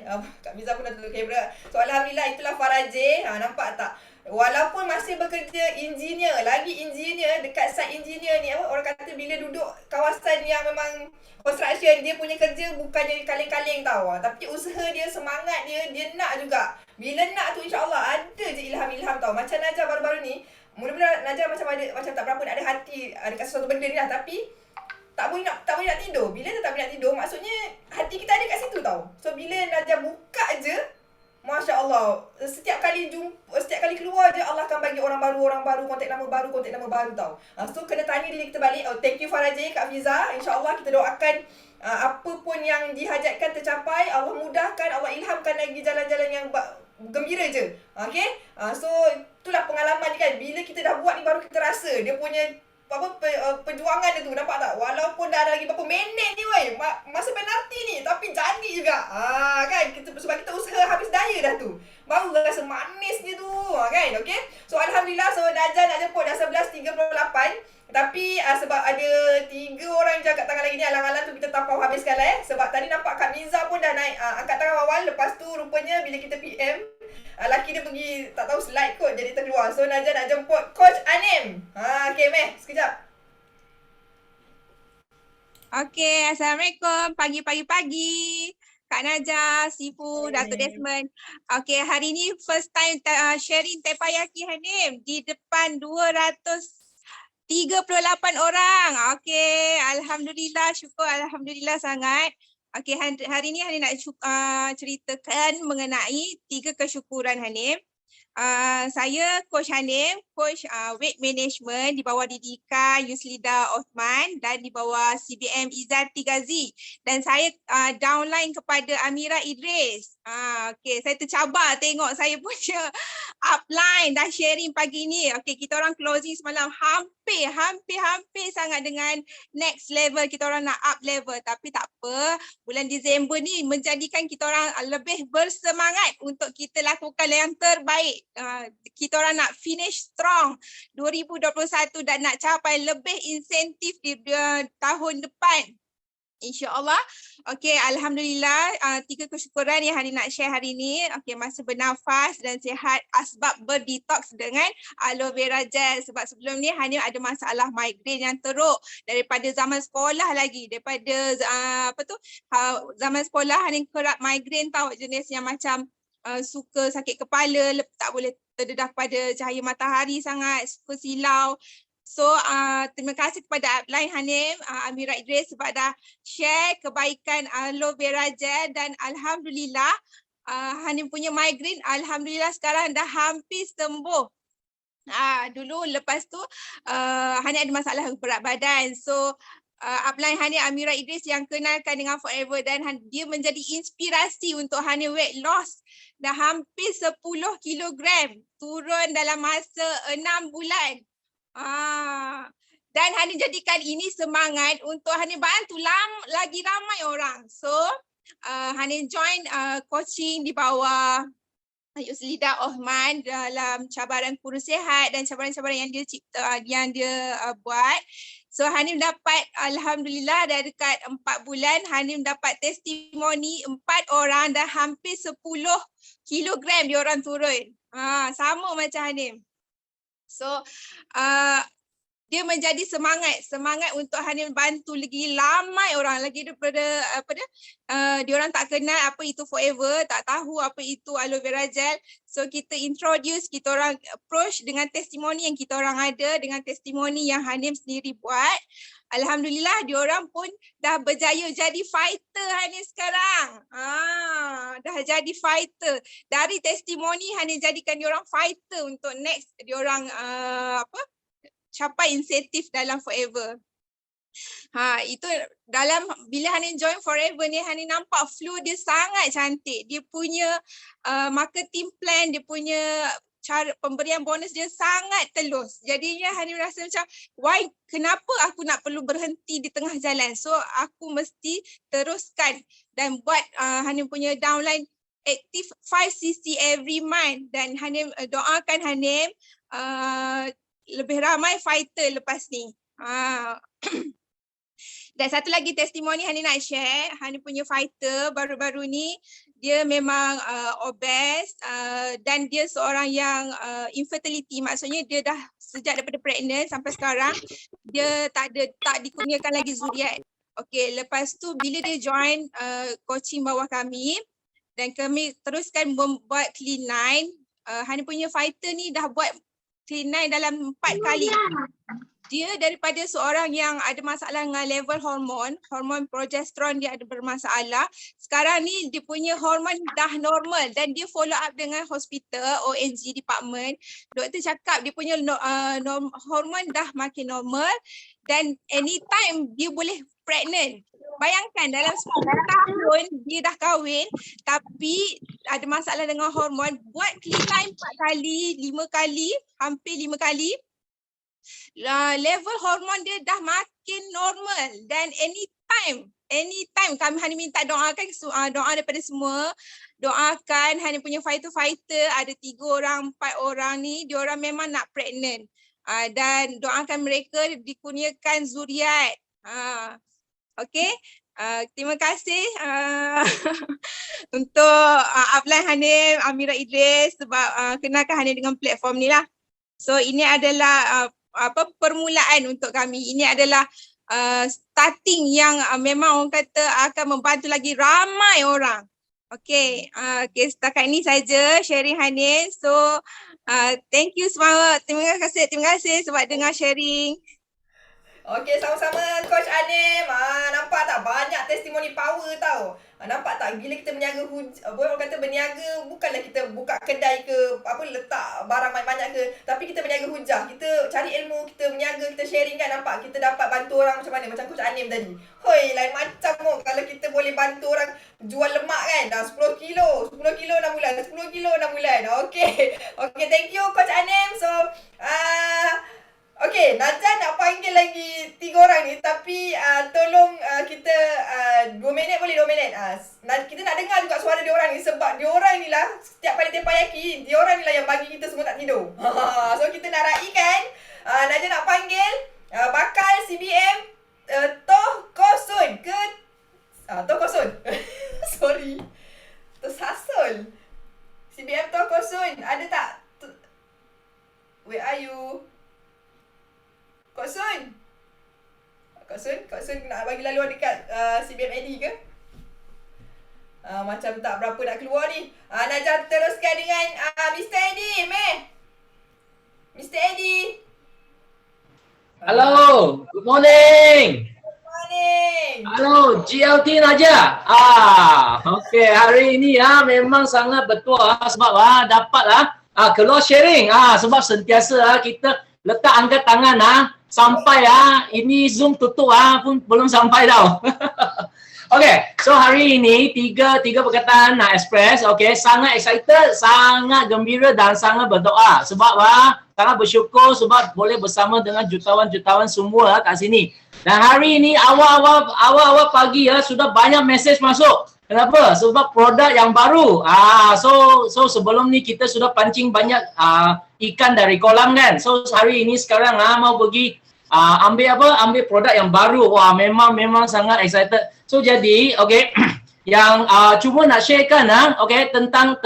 Kak Miza pun dah tutup kamera. So alhamdulillah, itulah Faraje. Nampak tak? Walaupun masih bekerja engineer, lagi engineer dekat site engineer ni, orang kata bila duduk kawasan yang memang construction, dia punya kerja bukannya kaleng-kaleng tau. Tapi usaha dia, semangat dia, dia nak juga. Bila nak tu insya-Allah ada je ilham-ilham tau. Macam Najah baru-baru ni, mula-mula Najah macam tak berapa nak ada hati dekat sesuatu benda ni lah, tapi tak boleh nak tidur. Bila dia tak boleh nak tidur, maksudnya hati kita ada kat situ tau. So bila Najah buka je, Masya Allah, setiap kali keluar je Allah akan bagi orang baru, kontak nama baru tau. So kena tanya diri kita balik. Thank you Faraje, Kak Fiza. InsyaAllah kita doakan apa pun yang dihajatkan tercapai. Allah mudahkan, Allah ilhamkan lagi jalan-jalan yang gembira je. Okay? So itulah pengalaman ni kan. Bila kita dah buat ni baru kita rasa dia punya perjuangan dia tu, nampak tak? Walaupun dah ada lagi berapa minit ni weh, masa penalti ni, tapi jadi juga. Kan? Sebab kita usaha habis daya dah tu. Baru rasa manisnya tu. Kan? Okay? So alhamdulillah, so Najah nak jemput dah 11.38. Tapi sebab ada 3 orang je angkat tangan lagi ni, alang-alang tu kita tapau habiskan lah Sebab tadi nampak Kak Miza pun dah naik angkat tangan awal. Lepas tu rupanya bila kita PM, laki dia pergi tak tahu slide kot, jadi terkeluar. So Najah nak jemput Coach Anim. Okay Meh, sekejap. Okay, Assalamualaikum. Pagi-pagi. Kak Najah, Sifu, Dato' Desmond. Okay, hari ni first time sharing Tepayaki Hanim di depan 238 orang. Okay, alhamdulillah, syukur, alhamdulillah sangat. Okay, hari ni Hanim nak ceritakan mengenai 3 kesyukuran Hanim. Saya Coach Hanim, Coach Weight Management di bawah didikan Yuslida Osman dan di bawah CBM Izzati Ghazi. Dan saya downline kepada Amira Idris. Okay, saya tercabar tengok saya punya upline dah sharing pagi ni. Okay, kita orang closing semalam hampir hampir sangat dengan next level, kita orang nak up level, tapi tak apa, bulan Disember ni menjadikan kita orang lebih bersemangat untuk kita lakukan yang terbaik. Kita orang nak finish strong 2021 dan nak capai lebih insentif di tahun depan, InsyaAllah. Okey, Alhamdulillah, 3 kesyukuran yang Hani nak share hari ni. Okey, masa bernafas dan sihat, asbab berdetox dengan aloe vera gel. Sebab sebelum ni Hani ada masalah migraine yang teruk daripada zaman sekolah lagi. Daripada zaman sekolah Hani kerap migraine tau, jenis yang macam suka sakit kepala, tak boleh terdedah pada cahaya matahari sangat, suka silau. So terima kasih kepada upline Hanim, Amira Idris sebab dah share kebaikan aloe vera gel dan Alhamdulillah Hanim punya migraine Alhamdulillah sekarang dah hampir sembuh. Dulu lepas tu Hanim ada masalah berat badan. So upline Hanim Amira Idris yang kenalkan dengan Forever dan dia menjadi inspirasi untuk Hanim weight loss. Dah hampir 10 kilogram turun dalam masa 6 bulan. Dan Hani jadikan ini semangat untuk Hani bantu lagi ramai orang. So Hani join coaching di bawah Yuslidah Ohman dalam cabaran kurus sihat dan cabaran-cabaran yang dia cipta, yang dia buat. So Hani dapat Alhamdulillah dah dekat 4 bulan Hani dapat testimoni 4 orang dah hampir 10 kilogram dia orang turun. Sama macam Hani. So dia menjadi semangat untuk Hanim bantu lagi ramai orang lagi daripada dia orang tak kenal apa itu Forever, tak tahu apa itu aloe vera gel. So kita introduce, kita orang approach dengan testimoni yang kita orang ada, dengan testimoni yang Hanim sendiri buat. Alhamdulillah dia orang pun dah berjaya jadi fighter Hanim sekarang. Dah jadi fighter. Dari testimoni Hanim jadikan dia orang fighter untuk next dia orang capai insentif dalam Forever. Itu dalam bila Hanin join Forever ni, Hanin nampak flow dia sangat cantik. Dia punya marketing plan, dia punya cara pemberian bonus dia sangat telus. Jadinya Hanin rasa macam kenapa aku nak perlu berhenti di tengah jalan. So aku mesti teruskan dan buat Hanin punya downline aktif 5cc every month. Dan Hanin doakan Hanin lebih ramai fighter lepas ni. Dan satu lagi testimoni Hani nak share, Hani punya fighter baru-baru ni dia memang obese dan dia seorang yang infertility, maksudnya dia dah sejak daripada pregnant sampai sekarang dia tak dikurniakan lagi zuriat. Okey, lepas tu bila dia join coaching bawah kami dan kami teruskan membuat clean line, Hani punya fighter ni dah buat clean line dalam 4 kali. Dia daripada seorang yang ada masalah dengan level hormon progesteron dia ada bermasalah. Sekarang ni dia punya hormon dah normal dan dia follow up dengan hospital, ONG department. Doktor cakap dia punya hormon dah makin normal dan anytime dia boleh pregnant. Bayangkan dalam 10 tahun dia dah kahwin tapi ada masalah dengan hormon, buat clean line 4 kali, 5 kali, hampir 5 kali. Level hormon dia dah makin normal dan anytime kami hanya minta doakan doa daripada semua, doakan hanya punya fighter ada 3 orang 4 orang ni dia orang memang nak pregnant dan doakan mereka dikurniakan zuriat. Okey, terima kasih untuk upline Hanim, Amira Idris sebab kenalkan Hanim dengan platform ni lah. So ini adalah permulaan untuk kami. Ini adalah starting yang memang orang kata akan membantu lagi ramai orang. Okay, setakat ini saja sharing Hanin. So thank you semua. Terima kasih sebab dengar sharing. Okey, sama-sama Coach Anim. Nampak tak banyak testimoni power tau. Nampak tak bila kita berniaga orang kata berniaga bukanlah kita buka kedai ke letak barang banyak-banyak ke, tapi kita berniaga hujah. Kita cari ilmu, kita berniaga, kita sharing kan, nampak kita dapat bantu orang macam mana, macam Coach Anim tadi. Hoi, lain macam kalau kita boleh bantu orang jual lemak kan, dah 10 kilo 6 bulan, 10 kilo 6 bulan. Okey, thank you Coach Anim. So Okey, Najah nak panggil lagi 3 orang ni tapi tolong kita 2 minit boleh 2 minit. Kita nak dengar juga suara dia orang ni sebab dia orang ni lah setiap kali Teppanyaki, dia orang ni lah yang bagi kita semua tak tidur. So kita nak raikan Najah nak panggil bakal CBM Toh Kosun ke Toh Kosun. Sorry. Tersasul. CBM Toh Kosun ada tak? Where are you? Kak Sun. Kak Sun nak bagi laluan dekat CBM Eddie ke? Macam tak berapa nak keluar ni. Najah teruskan dengan Mr. Eddie, meh. Mr. Eddie. Hello, good morning. Good morning. Hello, GLT Najah. Okey, hari ini memang sangat betul sebab dapat keluar sharing sebab sentiasa kita letak angkat tangan sampai ini Zoom tutup pun belum sampai tau. Okay, so hari ini tiga perkataan nak express. Okay, sangat excited, sangat gembira dan sangat berdoa sebab sangat bersyukur sebab boleh bersama dengan jutawan-jutawan semua kat sini. Dan hari ini awal-awal pagi sudah banyak mesej masuk. Kenapa? Sebab produk yang baru. So sebelum ni kita sudah pancing banyak ikan dari kolam kan. So hari ini sekarang mau pergi ambil produk yang baru. Wah, memang sangat excited. So jadi okay, yang cuma nak sharekan okay, tentang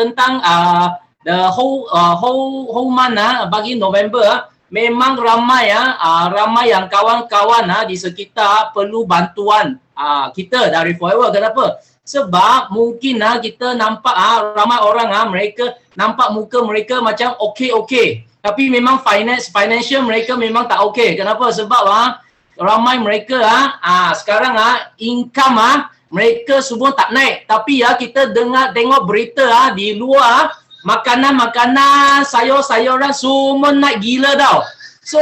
the whole month bagi November memang ramai yang kawan-kawan di sekitar perlu bantuan kita dari Forever. Kenapa? Sebab mungkin kita nampak ramai orang mereka nampak muka mereka macam okey. Tapi memang financial mereka memang tak okey. Kenapa? Sebab ramai mereka sekarang income mereka semua tak naik. Tapi kita tengok berita di luar makanan, sayur-sayuran semua naik gila tau. So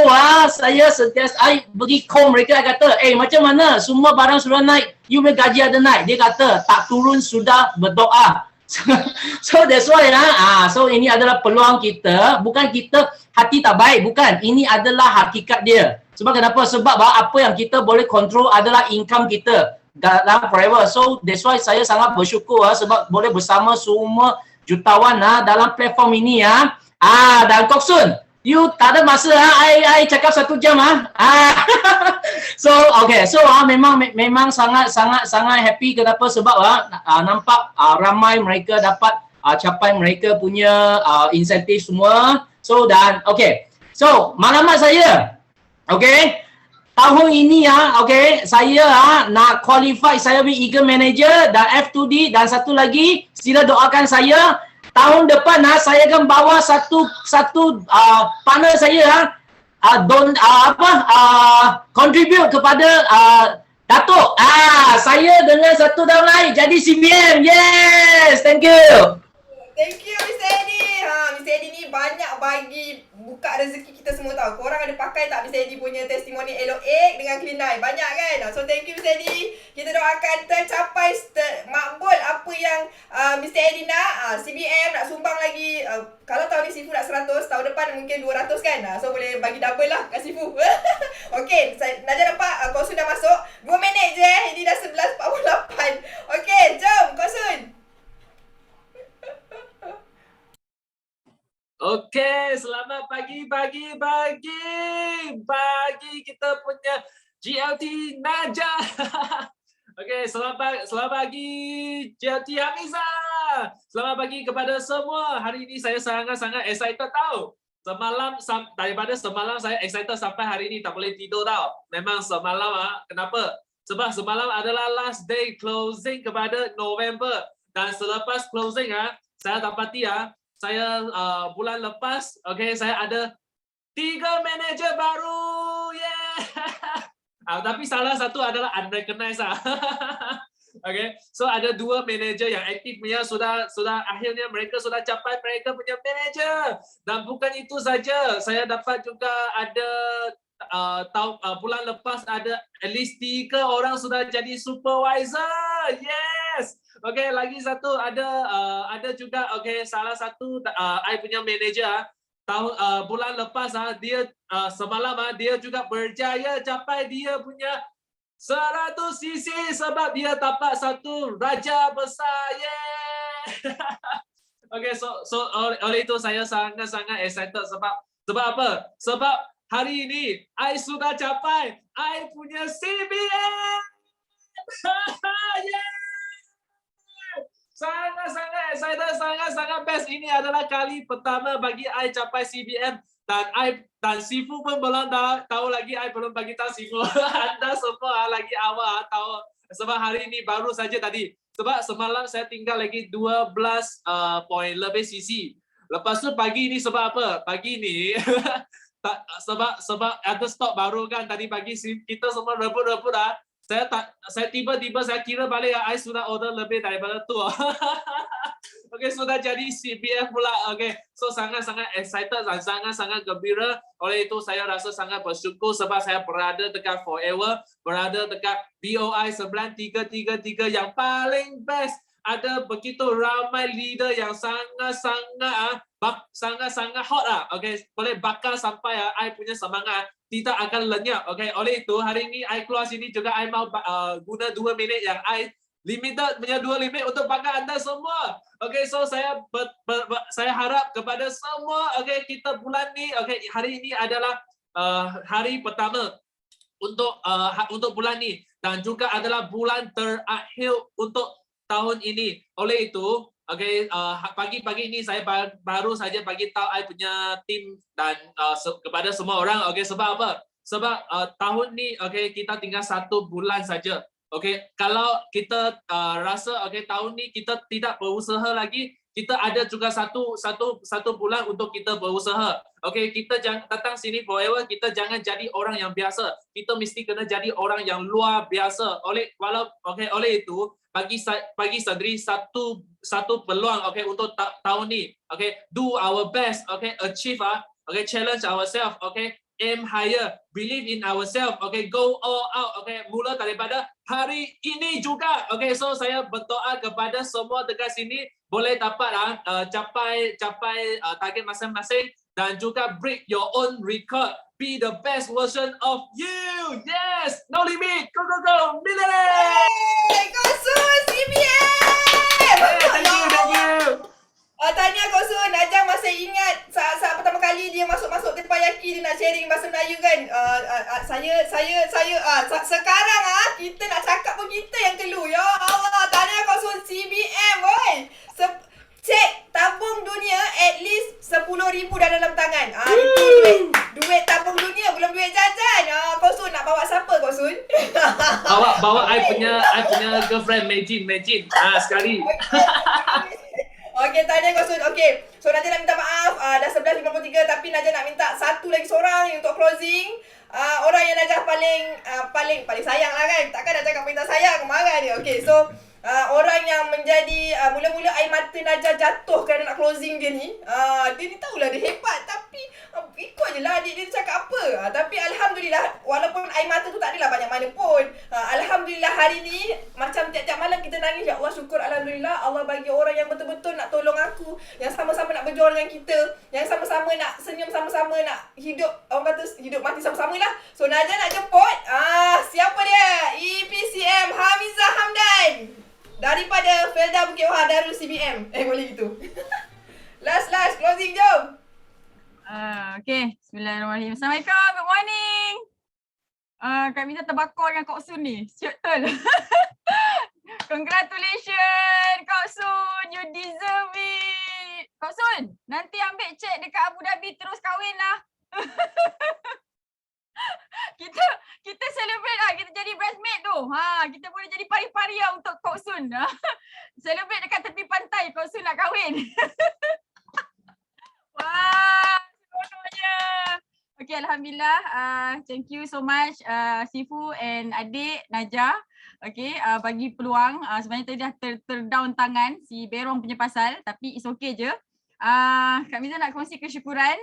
saya sentiasa bagi call mereka kata, macam mana semua barang sudah naik, you punya gaji ada naik. Dia kata tak turun sudah berdoa. So that's why so ini adalah peluang kita, bukan kita hati tak baik, bukan. Ini adalah hakikat dia. Sebab kenapa? Sebab apa yang kita boleh control adalah income kita dalam Forever. So that's why saya sangat bersyukur sebab boleh bersama semua jutawan dalam platform ini dan Kok Sun, you tak ada masa I cakap 1 jam So okay, so memang sangat happy. Kenapa? Sebab nampak ramai mereka dapat capai mereka punya insentif semua. So dan okay, so maklumat saya okay, tahun ini okay, saya nak qualify, saya be Eagle Manager dan F2D dan satu lagi sila doakan saya tahun depan saya akan bawa satu partner saya contribute kepada Datuk. Saya dengan satu tahun lain jadi CBM. Yes, thank you. Thank you Mr. Eddie. Mr. Eddie ni banyak bagi buka rezeki kita semua tau. Korang ada pakai tak Mr. Eddie punya testimoni Elok dengan Clean Eye? Banyak kan? So thank you Mr. Eddie. Kita doakan tercapai makbul apa yang Mr. Eddie nak. CBM nak sumbang lagi. Kalau tahun ni Sifu nak 100, tahun depan mungkin 200 kan? So boleh bagi double lah kat Sifu. Okay, Najah nampak Kok Sun dah masuk. 2 minit je ini dah 11.48. Okay, jom Kok Sun. Okey, selamat pagi kita punya GLT Najah. Okey, selamat pagi GLT Hamiza. Selamat pagi kepada semua. Hari ini saya sangat excited tau. Daripada semalam saya excited sampai hari ini tak boleh tidur tau. Memang semalam kenapa? Sebab semalam adalah last day closing kepada November dan selepas closing saya dapati saya bulan lepas, okay, saya ada 3 manager baru. Yeah. Tapi salah satu adalah unrecognized. Okay, so ada 2 manager yang aktif punya sudah akhirnya mereka sudah capai mereka punya manager. Dan bukan itu saja, saya dapat juga ada bulan lepas ada at least 3 orang sudah jadi supervisor. Yes. Okay, lagi satu ada juga okay, salah satu I punya manager bulan lepas dia semalam dia juga berjaya capai dia punya 100 cc sebab dia dapat satu raja besar. Yeah. Okay, so oleh itu saya sangat excited sebab apa? Sebab hari ini I sudah capai I punya CBM. Yeah. Sangat-sangat excited, sangat-sangat best. Ini adalah kali pertama bagi I capai CBM dan Sifu pun belum tahu lagi. I belum bagi tahu Sifu. Anda semua lagi awal tahu sebab hari ini baru saja tadi. Sebab semalam saya tinggal lagi 12 poin lebih cc. Lepas tu pagi ni sebab apa? Pagi ni sebab ada stok baru kan tadi pagi kita semua rebut-rebut dah. Saya tiba-tiba saya kira balik I sudah order lebih daripada tu. Okay, sudah jadi CBM pula. Okay, so sangat-sangat excited dan sangat-sangat gembira. Oleh itu saya rasa sangat bersyukur sebab saya berada dekat Forever, berada dekat BOI 9333 yang paling best. Ada begitu ramai leader yang sangat-sangat hot lah. Okay, boleh bakar sampai I punya semangat tidak akan lenyap. Okay, oleh itu hari ini I keluar sini juga I mau guna 2 minit yang I limited punya 2 limit untuk bakar anda semua. Okay, so saya harap kepada semua. Okay, kita bulan ni. Okay, hari ini adalah hari pertama untuk bulan ni dan juga adalah bulan terakhir untuk tahun ini. Oleh itu, okay, pagi-pagi ini saya baru saja bagi tahu I punya tim dan kepada semua orang. Okay, sebab apa? Sebab tahun ni okay, kita tinggal 1 bulan saja. Okay, kalau kita rasa okay, tahun ni kita tidak berusaha lagi, kita ada juga satu bulan untuk kita berusaha. Okay, kita jangan datang sini forever, kita jangan jadi orang yang biasa. Kita mesti kena jadi orang yang luar biasa. Oleh itu bagi sendiri satu peluang okay untuk tahun ni. Okay, do our best. Okay, achieve okay, challenge ourselves. Okay, aim higher, believe in ourselves. Okay, go all out. Okay, mula daripada hari ini juga. Okay, so saya berdoa kepada semua dekat sini boleh dapat capai target masing-masing dan juga break your own record. Be the best version of you. Yes, no limit. Go go go, millionaire. Kosun CBM. Thank you. Tahniah Kosun. Najah masih ingat saat pertama kali dia masuk Teppanyaki dia nak sharing bahasa Melayu kan. Sekarang kita nak cakap pun kita yang keluh. Ya Allah, tahniah Kosun CBM boy. Cek tabung dunia at least 10,000 dah dalam tangan. Itu duit tabung dunia, belum duit jajan. Kosun nak bawa siapa Kosun? Bawa I punya girlfriend Majin. Sekali. Okey, tanya Kosun. Okey. So Najah nak minta maaf dah 11.53 tapi Najah nak minta satu lagi seorang untuk closing. Orang yang Najah paling sayang lah kan. Takkan nak cakap minta sayang, marah dia. Okey, so orang yang menjadi mula-mula air mata Najah jatuh kerana nak closing dia ni. Dia ni tahulah dia hebat tapi ikut je lah adik dia cakap apa. Tapi Alhamdulillah walaupun air mata tu tak adalah banyak mana pun. Alhamdulillah hari ni macam tiap-tiap malam kita nangis. Ya Allah, syukur Alhamdulillah Allah bagi orang yang betul-betul nak tolong aku. Yang sama-sama nak berjuang dengan kita. Yang sama-sama nak senyum sama-sama, nak hidup, orang kata hidup mati sama-sama lah. So Najah nak jemput siapa dia? EPCM Hamizah Hamdan daripada Felda Bukit Wahar Darul CBM. Boleh gitu. Last closing jom. Okay, bismillahirrahmanirrahim. Assalamualaikum, good morning. Kak Miza terbakar dengan Kok Sun ni. Siap betul. Congratulations Kok Sun, you deserve it. Kok Sun, nanti ambil cek dekat Abu Dhabi terus kahwin lah. kita celebrate lah, kita jadi bridesmaid tu. Kita boleh jadi pari-pari lah untuk Kok Sun. Celebrate dekat tepi pantai, Kok Sun nak kahwin. Wah, seronoknya. Okay, Alhamdulillah. Thank you so much Sifu and adik Najah. Okay, bagi peluang. Sebenarnya tadi dah terdown tangan si Berong punya pasal. Tapi it's okay je. Kak Miza nak kongsi kesyukuran.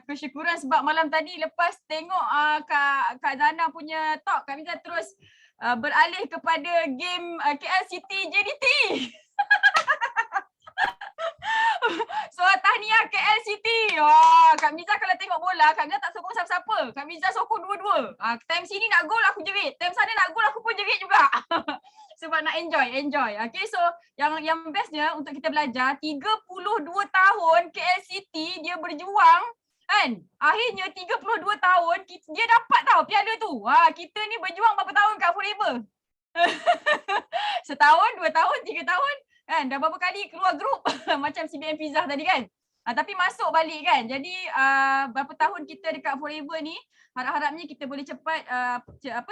Kesyukuran sebab malam tadi lepas tengok Kak Zana punya talk, Kak Miza terus beralih kepada game KL City JDT. So tahniah KL City. Kak Miza kalau tengok bola, Kak Miza tak sokong siapa-siapa. Kak Miza sokong dua-dua. Time sini nak gol aku jerit. Time sana nak gol aku pun jerit juga. Sebab nak enjoy. Okay, so yang bestnya untuk kita belajar 32 tahun KL City dia berjuang kan. Akhirnya 32 tahun dia dapat tahu piala tu. Kita ni berjuang berapa tahun kat Forever? Setahun, 2 tahun, 3 tahun kan. Dah berapa kali keluar grup macam CBM Fizzah tadi kan. Tapi masuk balik kan. Jadi berapa tahun kita dekat Forever ni, harap-harapnya kita boleh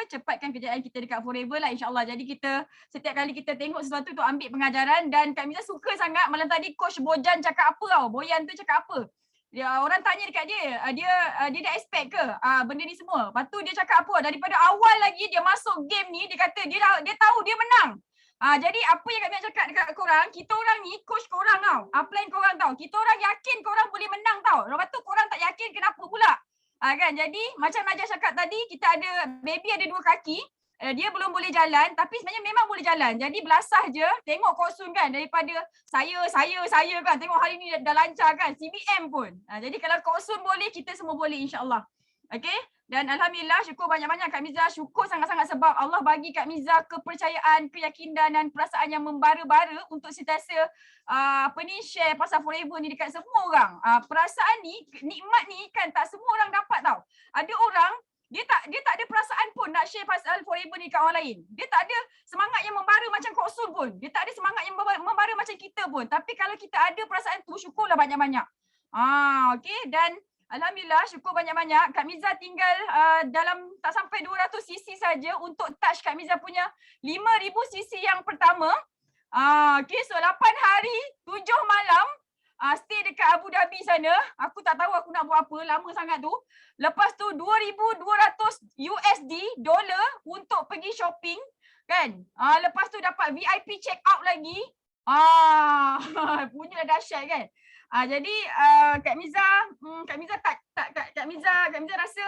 cepatkan kejayaan kita dekat Forever lah insya-Allah. Jadi kita setiap kali kita tengok sesuatu tu ambil pengajaran, dan Kak Miza suka sangat malam tadi Coach Bojan cakap apa tau. Boyan tu cakap apa? Orang tanya dekat dia, dia dah expect ke benda ni semua. Lepas tu dia cakap apa? Daripada awal lagi dia masuk game ni, dia kata dia tahu dia menang. Jadi apa yang Kak Miza cakap dekat korang, kita orang ni coach korang tau, upline korang tau. Kita orang yakin korang boleh menang tau. Lepas tu korang tak yakin kenapa pula? Kan, jadi macam Najah cakap tadi, kita ada baby ada 2 kaki. Dia belum boleh jalan tapi sebenarnya memang boleh jalan. Jadi belasah je tengok Kosun kan, daripada saya kan. Tengok hari ni dah lancar kan, CBM pun. Jadi kalau Kosun boleh, kita semua boleh insya-Allah. Okay, dan Alhamdulillah syukur banyak-banyak Kak Miza, syukur sangat-sangat sebab Allah bagi Kak Miza kepercayaan, keyakinan dan perasaan yang membara-bara untuk sentiasa share pasal Forever ni dekat semua orang. Perasaan ni, nikmat ni kan tak semua orang dapat tau. Ada orang dia tak ada perasaan pun nak share pasal Forever ni kat orang lain. Dia tak ada semangat yang membara macam Kok Sun pun. Dia tak ada semangat yang membara macam kita pun. Tapi kalau kita ada perasaan tu, syukurlah banyak-banyak. Okay, dan Alhamdulillah syukur banyak-banyak. Kak Miza tinggal dalam tak sampai 200 cc saja untuk touch Kak Miza punya 5,000 cc yang pertama. Okay, so 8 hari 7 malam stay dekat Abu Dhabi sana. Aku tak tahu aku nak buat apa, lama sangat tu. Lepas tu 2,200 USD dolar untuk pergi shopping kan. Lepas tu dapat VIP check out lagi. Punya dahsyat kan. Jadi Kak Miza rasa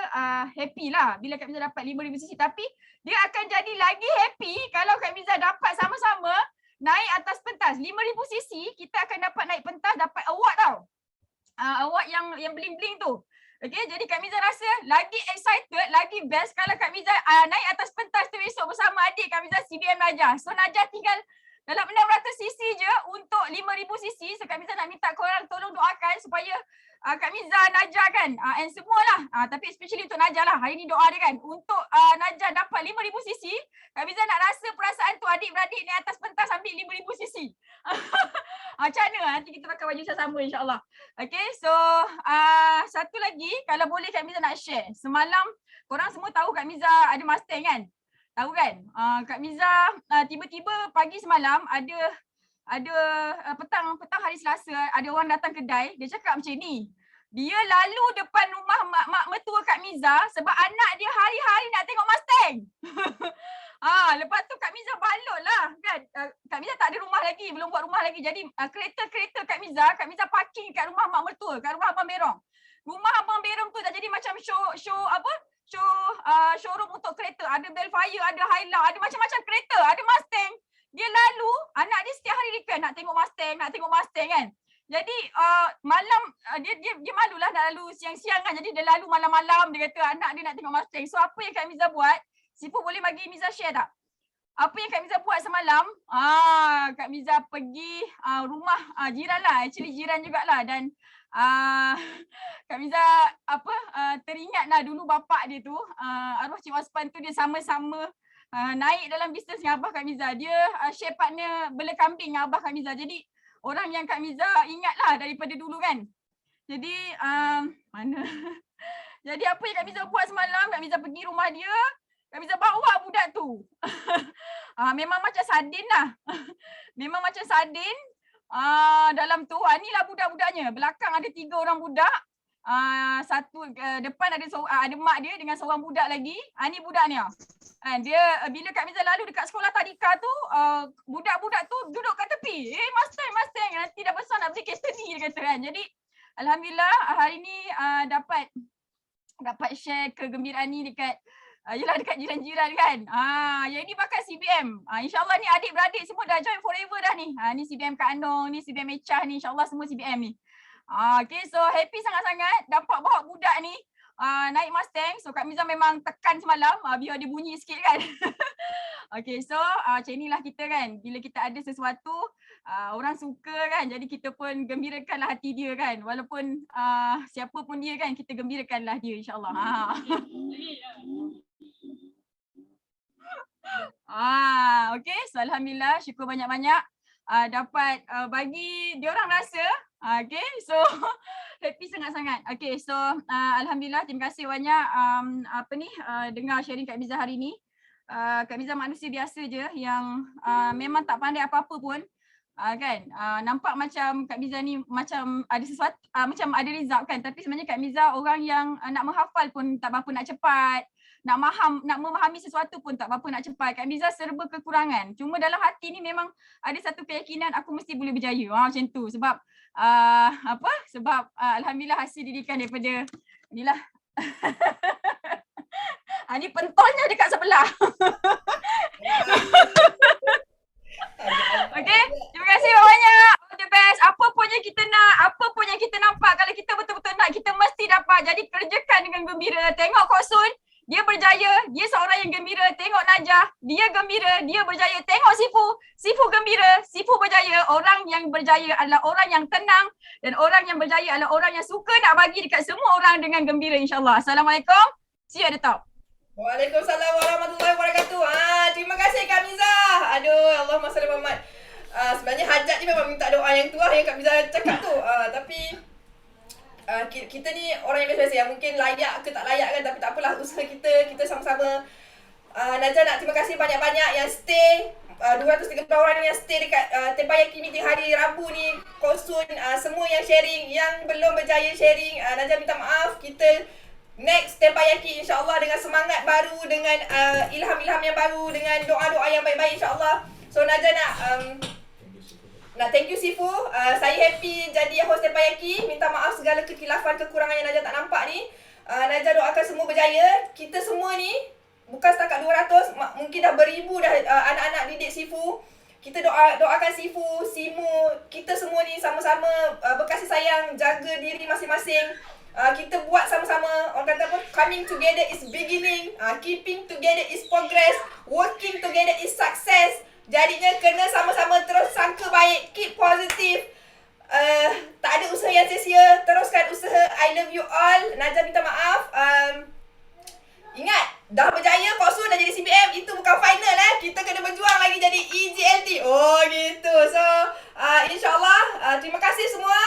happy lah bila Kak Miza dapat 5,000 cc, tapi dia akan jadi lagi happy kalau Kak Miza dapat sama-sama naik atas pentas 5,000 cc. Kita akan dapat naik pentas, dapat award tau. Award yang bling-bling tu. Okay, jadi Kak Miza rasa lagi excited, lagi best kalau Kak Miza naik atas pentas tu esok bersama adik Kak Miza CBM Najah. So Najah tinggal dalam 600 cc je untuk 5,000 cc. So Kak Miza nak minta korang tolong doakan supaya Kak Miza, Najah kan and semualah. Tapi especially untuk Najah lah. Hari ni doa dia kan untuk Najah dapat 5,000 cc. Kak Miza nak rasa perasaan tu adik-beradik ni atas pentas ambil 5,000 cc. Macam mana? Nanti kita pakai baju sama insya-Allah. Okay, so satu lagi kalau boleh Kak Miza nak share. Semalam korang semua tahu Kak Miza ada Mustang kan? Tahu kan? Kak Miza tiba-tiba pagi semalam ada petang hari Selasa ada orang datang kedai, dia cakap macam ni. Dia lalu depan rumah mak mertua Kak Miza sebab anak dia hari-hari nak tengok Mustang. Lepas tu Kak Miza balut lah kan. Kak Miza tak ada rumah lagi, belum buat rumah lagi. Jadi kereta Kak Miza parking kat rumah mak mertua, kat rumah Abang Berong. Rumah Abang Berong tu dah jadi macam showroom untuk kereta. Ada Bellfire, ada Highland, ada macam-macam kereta, ada Mustang. Dia lalu, anak dia setiap hari request nak tengok Mustang kan. Jadi malam dia malulah nak lalu siang-siang kan. Jadi dia lalu malam-malam, dia kata anak dia nak tengok Mustang. So apa yang Kak Miza buat? Sipu boleh bagi Miza share tak? Apa yang Kak Miza buat semalam? Kak Miza pergi rumah jiran lah. Actually jiran jugalah. Dan Kak Miza teringat lah dulu bapak dia tu, arwah Cik Waspan tu, dia sama-sama naik dalam bisnes dengan abah Kak Miza. Dia share partner bela kambing dengan abah Kak Miza. Jadi orang yang Kak Miza ingat lah daripada dulu kan. Jadi mana? Jadi apa yang Kak Miza buat semalam, Kak Miza pergi rumah dia, Kak Miza bawa budak tu. Memang macam sardin lah. Memang macam sardin. Dalam tu, inilah budak-budaknya. Belakang ada 3 orang budak. Satu depan ada mak dia dengan seorang budak lagi. Ni budak ni. Dia bila Kak Miza lalu dekat sekolah tadika tu, budak-budak tu duduk kat tepi. Mustang, nanti dah besar nak beli kereta ni, dia kata kan. Jadi alhamdulillah hari ni dapat share kegembiraan ni dekat dekat jiran-jiran kan. Yang ni pakai CBM. InsyaAllah ni adik-beradik semua dah join Forever dah ni. Ni CBM Kak Anong, ni CBM Echah ni, insyaAllah semua CBM ni. Okay, so happy sangat-sangat dapat bawa budak ni naik Mustang. So Kak Miza memang tekan semalam biar dia bunyi sikit kan. Okay, so macam inilah kita kan. Bila kita ada sesuatu, orang suka kan. Jadi kita pun gembirakanlah hati dia kan. Walaupun siapa pun dia kan, kita gembirakanlah dia insyaAllah. Okay, so Alhamdulillah syukur banyak-banyak dapat bagi diorang rasa. Okay, so happy sangat-sangat. Okay, so Alhamdulillah terima kasih banyak dengar sharing Kak Miza hari ni. Kak Miza manusia biasa je yang memang tak pandai apa-apa pun. Kan nampak macam Kak Miza ni macam ada sesuatu macam ada result kan, tapi sebenarnya Kak Miza orang yang nak menghafal pun tak berapa nak cepat, nak memahami sesuatu pun tak berapa nak cepat. Kak Miza serba kekurangan, cuma dalam hati ni memang ada satu keyakinan aku mesti boleh berjaya. Macam tu sebab alhamdulillah hasil didikan daripada inilah. Ni pentolnya dekat sebelah. Okay, terima kasih banyak. All the best. Apa pun yang kita nak, apa pun yang kita nampak, kalau kita betul-betul nak, kita mesti dapat. Jadi kerjakan dengan gembira. Tengok Kok Sun, dia berjaya. Dia seorang yang gembira. Tengok Najah, dia gembira, dia berjaya. Tengok Sifu gembira, Sifu berjaya. Orang yang berjaya adalah orang yang tenang, dan orang yang berjaya adalah orang yang suka nak bagi dekat semua orang dengan gembira, insyaAllah. Assalamualaikum. See you at the top. Waalaikumsalam warahmatullahi wabarakatuh. Terima kasih Kak Miza. Aduh, Allahumma salli Muhammad. Sebenarnya hajat ni memang minta doa yang tu yang Kak Miza cakap tu. Tapi kita ni orang yang biasa-biasa yang mungkin layak ke tak layak kan, tapi tak apalah, usaha kita sama-sama. Najah nak terima kasih banyak-banyak yang stay. 230 orang yang stay dekat Teppanyaki meeting hari Rabu ni. Kok Sun, semua yang sharing, yang belum berjaya sharing, Najah minta maaf. Kita next Teppanyaki insyaAllah dengan semangat baru, dengan ilham-ilham yang baru, dengan doa-doa yang baik-baik insyaAllah. So Najah nak thank you Sifu. Saya happy jadi host Teppanyaki. Minta maaf segala kekilafan, kekurangan yang Najah tak nampak ni. Najah doakan semua berjaya. Kita semua ni bukan setakat 200, mungkin dah beribu dah anak-anak didik Sifu. Kita doakan Sifu, Simu, kita semua ni sama-sama berkasih sayang, jaga diri masing-masing. Kita buat sama-sama. Orang kata apa? Coming together is beginning, keeping together is progress, working together is success. Jadinya kena sama-sama terus sangka baik, keep positive. Tak ada usaha yang sia-sia, teruskan usaha. I love you all. Najah minta maaf. Ingat, dah berjaya Kok Sun dah jadi CPM, itu bukan final kita kena berjuang lagi jadi EJLT. Oh gitu. So insyaAllah terima kasih semua.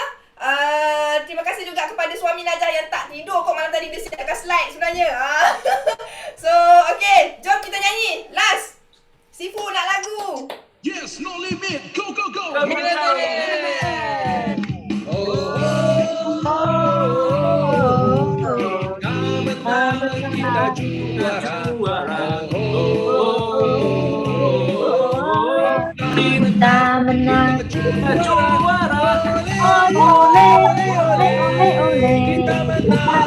Terima kasih juga kepada suami Najah yang tak tidur kok malam tadi, dia siapkan slide sebenarnya. So okay, jom kita nyanyi. Last, Sifu nak lagu. Yes, no limit. Go, go, go. No limit. Kita juara. Kita menang. Kita juara. Oleh, oleh, oleh, oleh. Kita menang.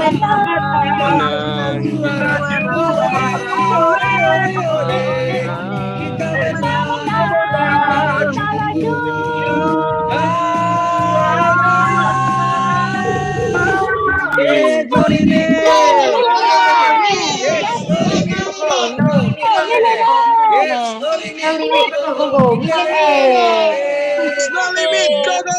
No limit, go, go,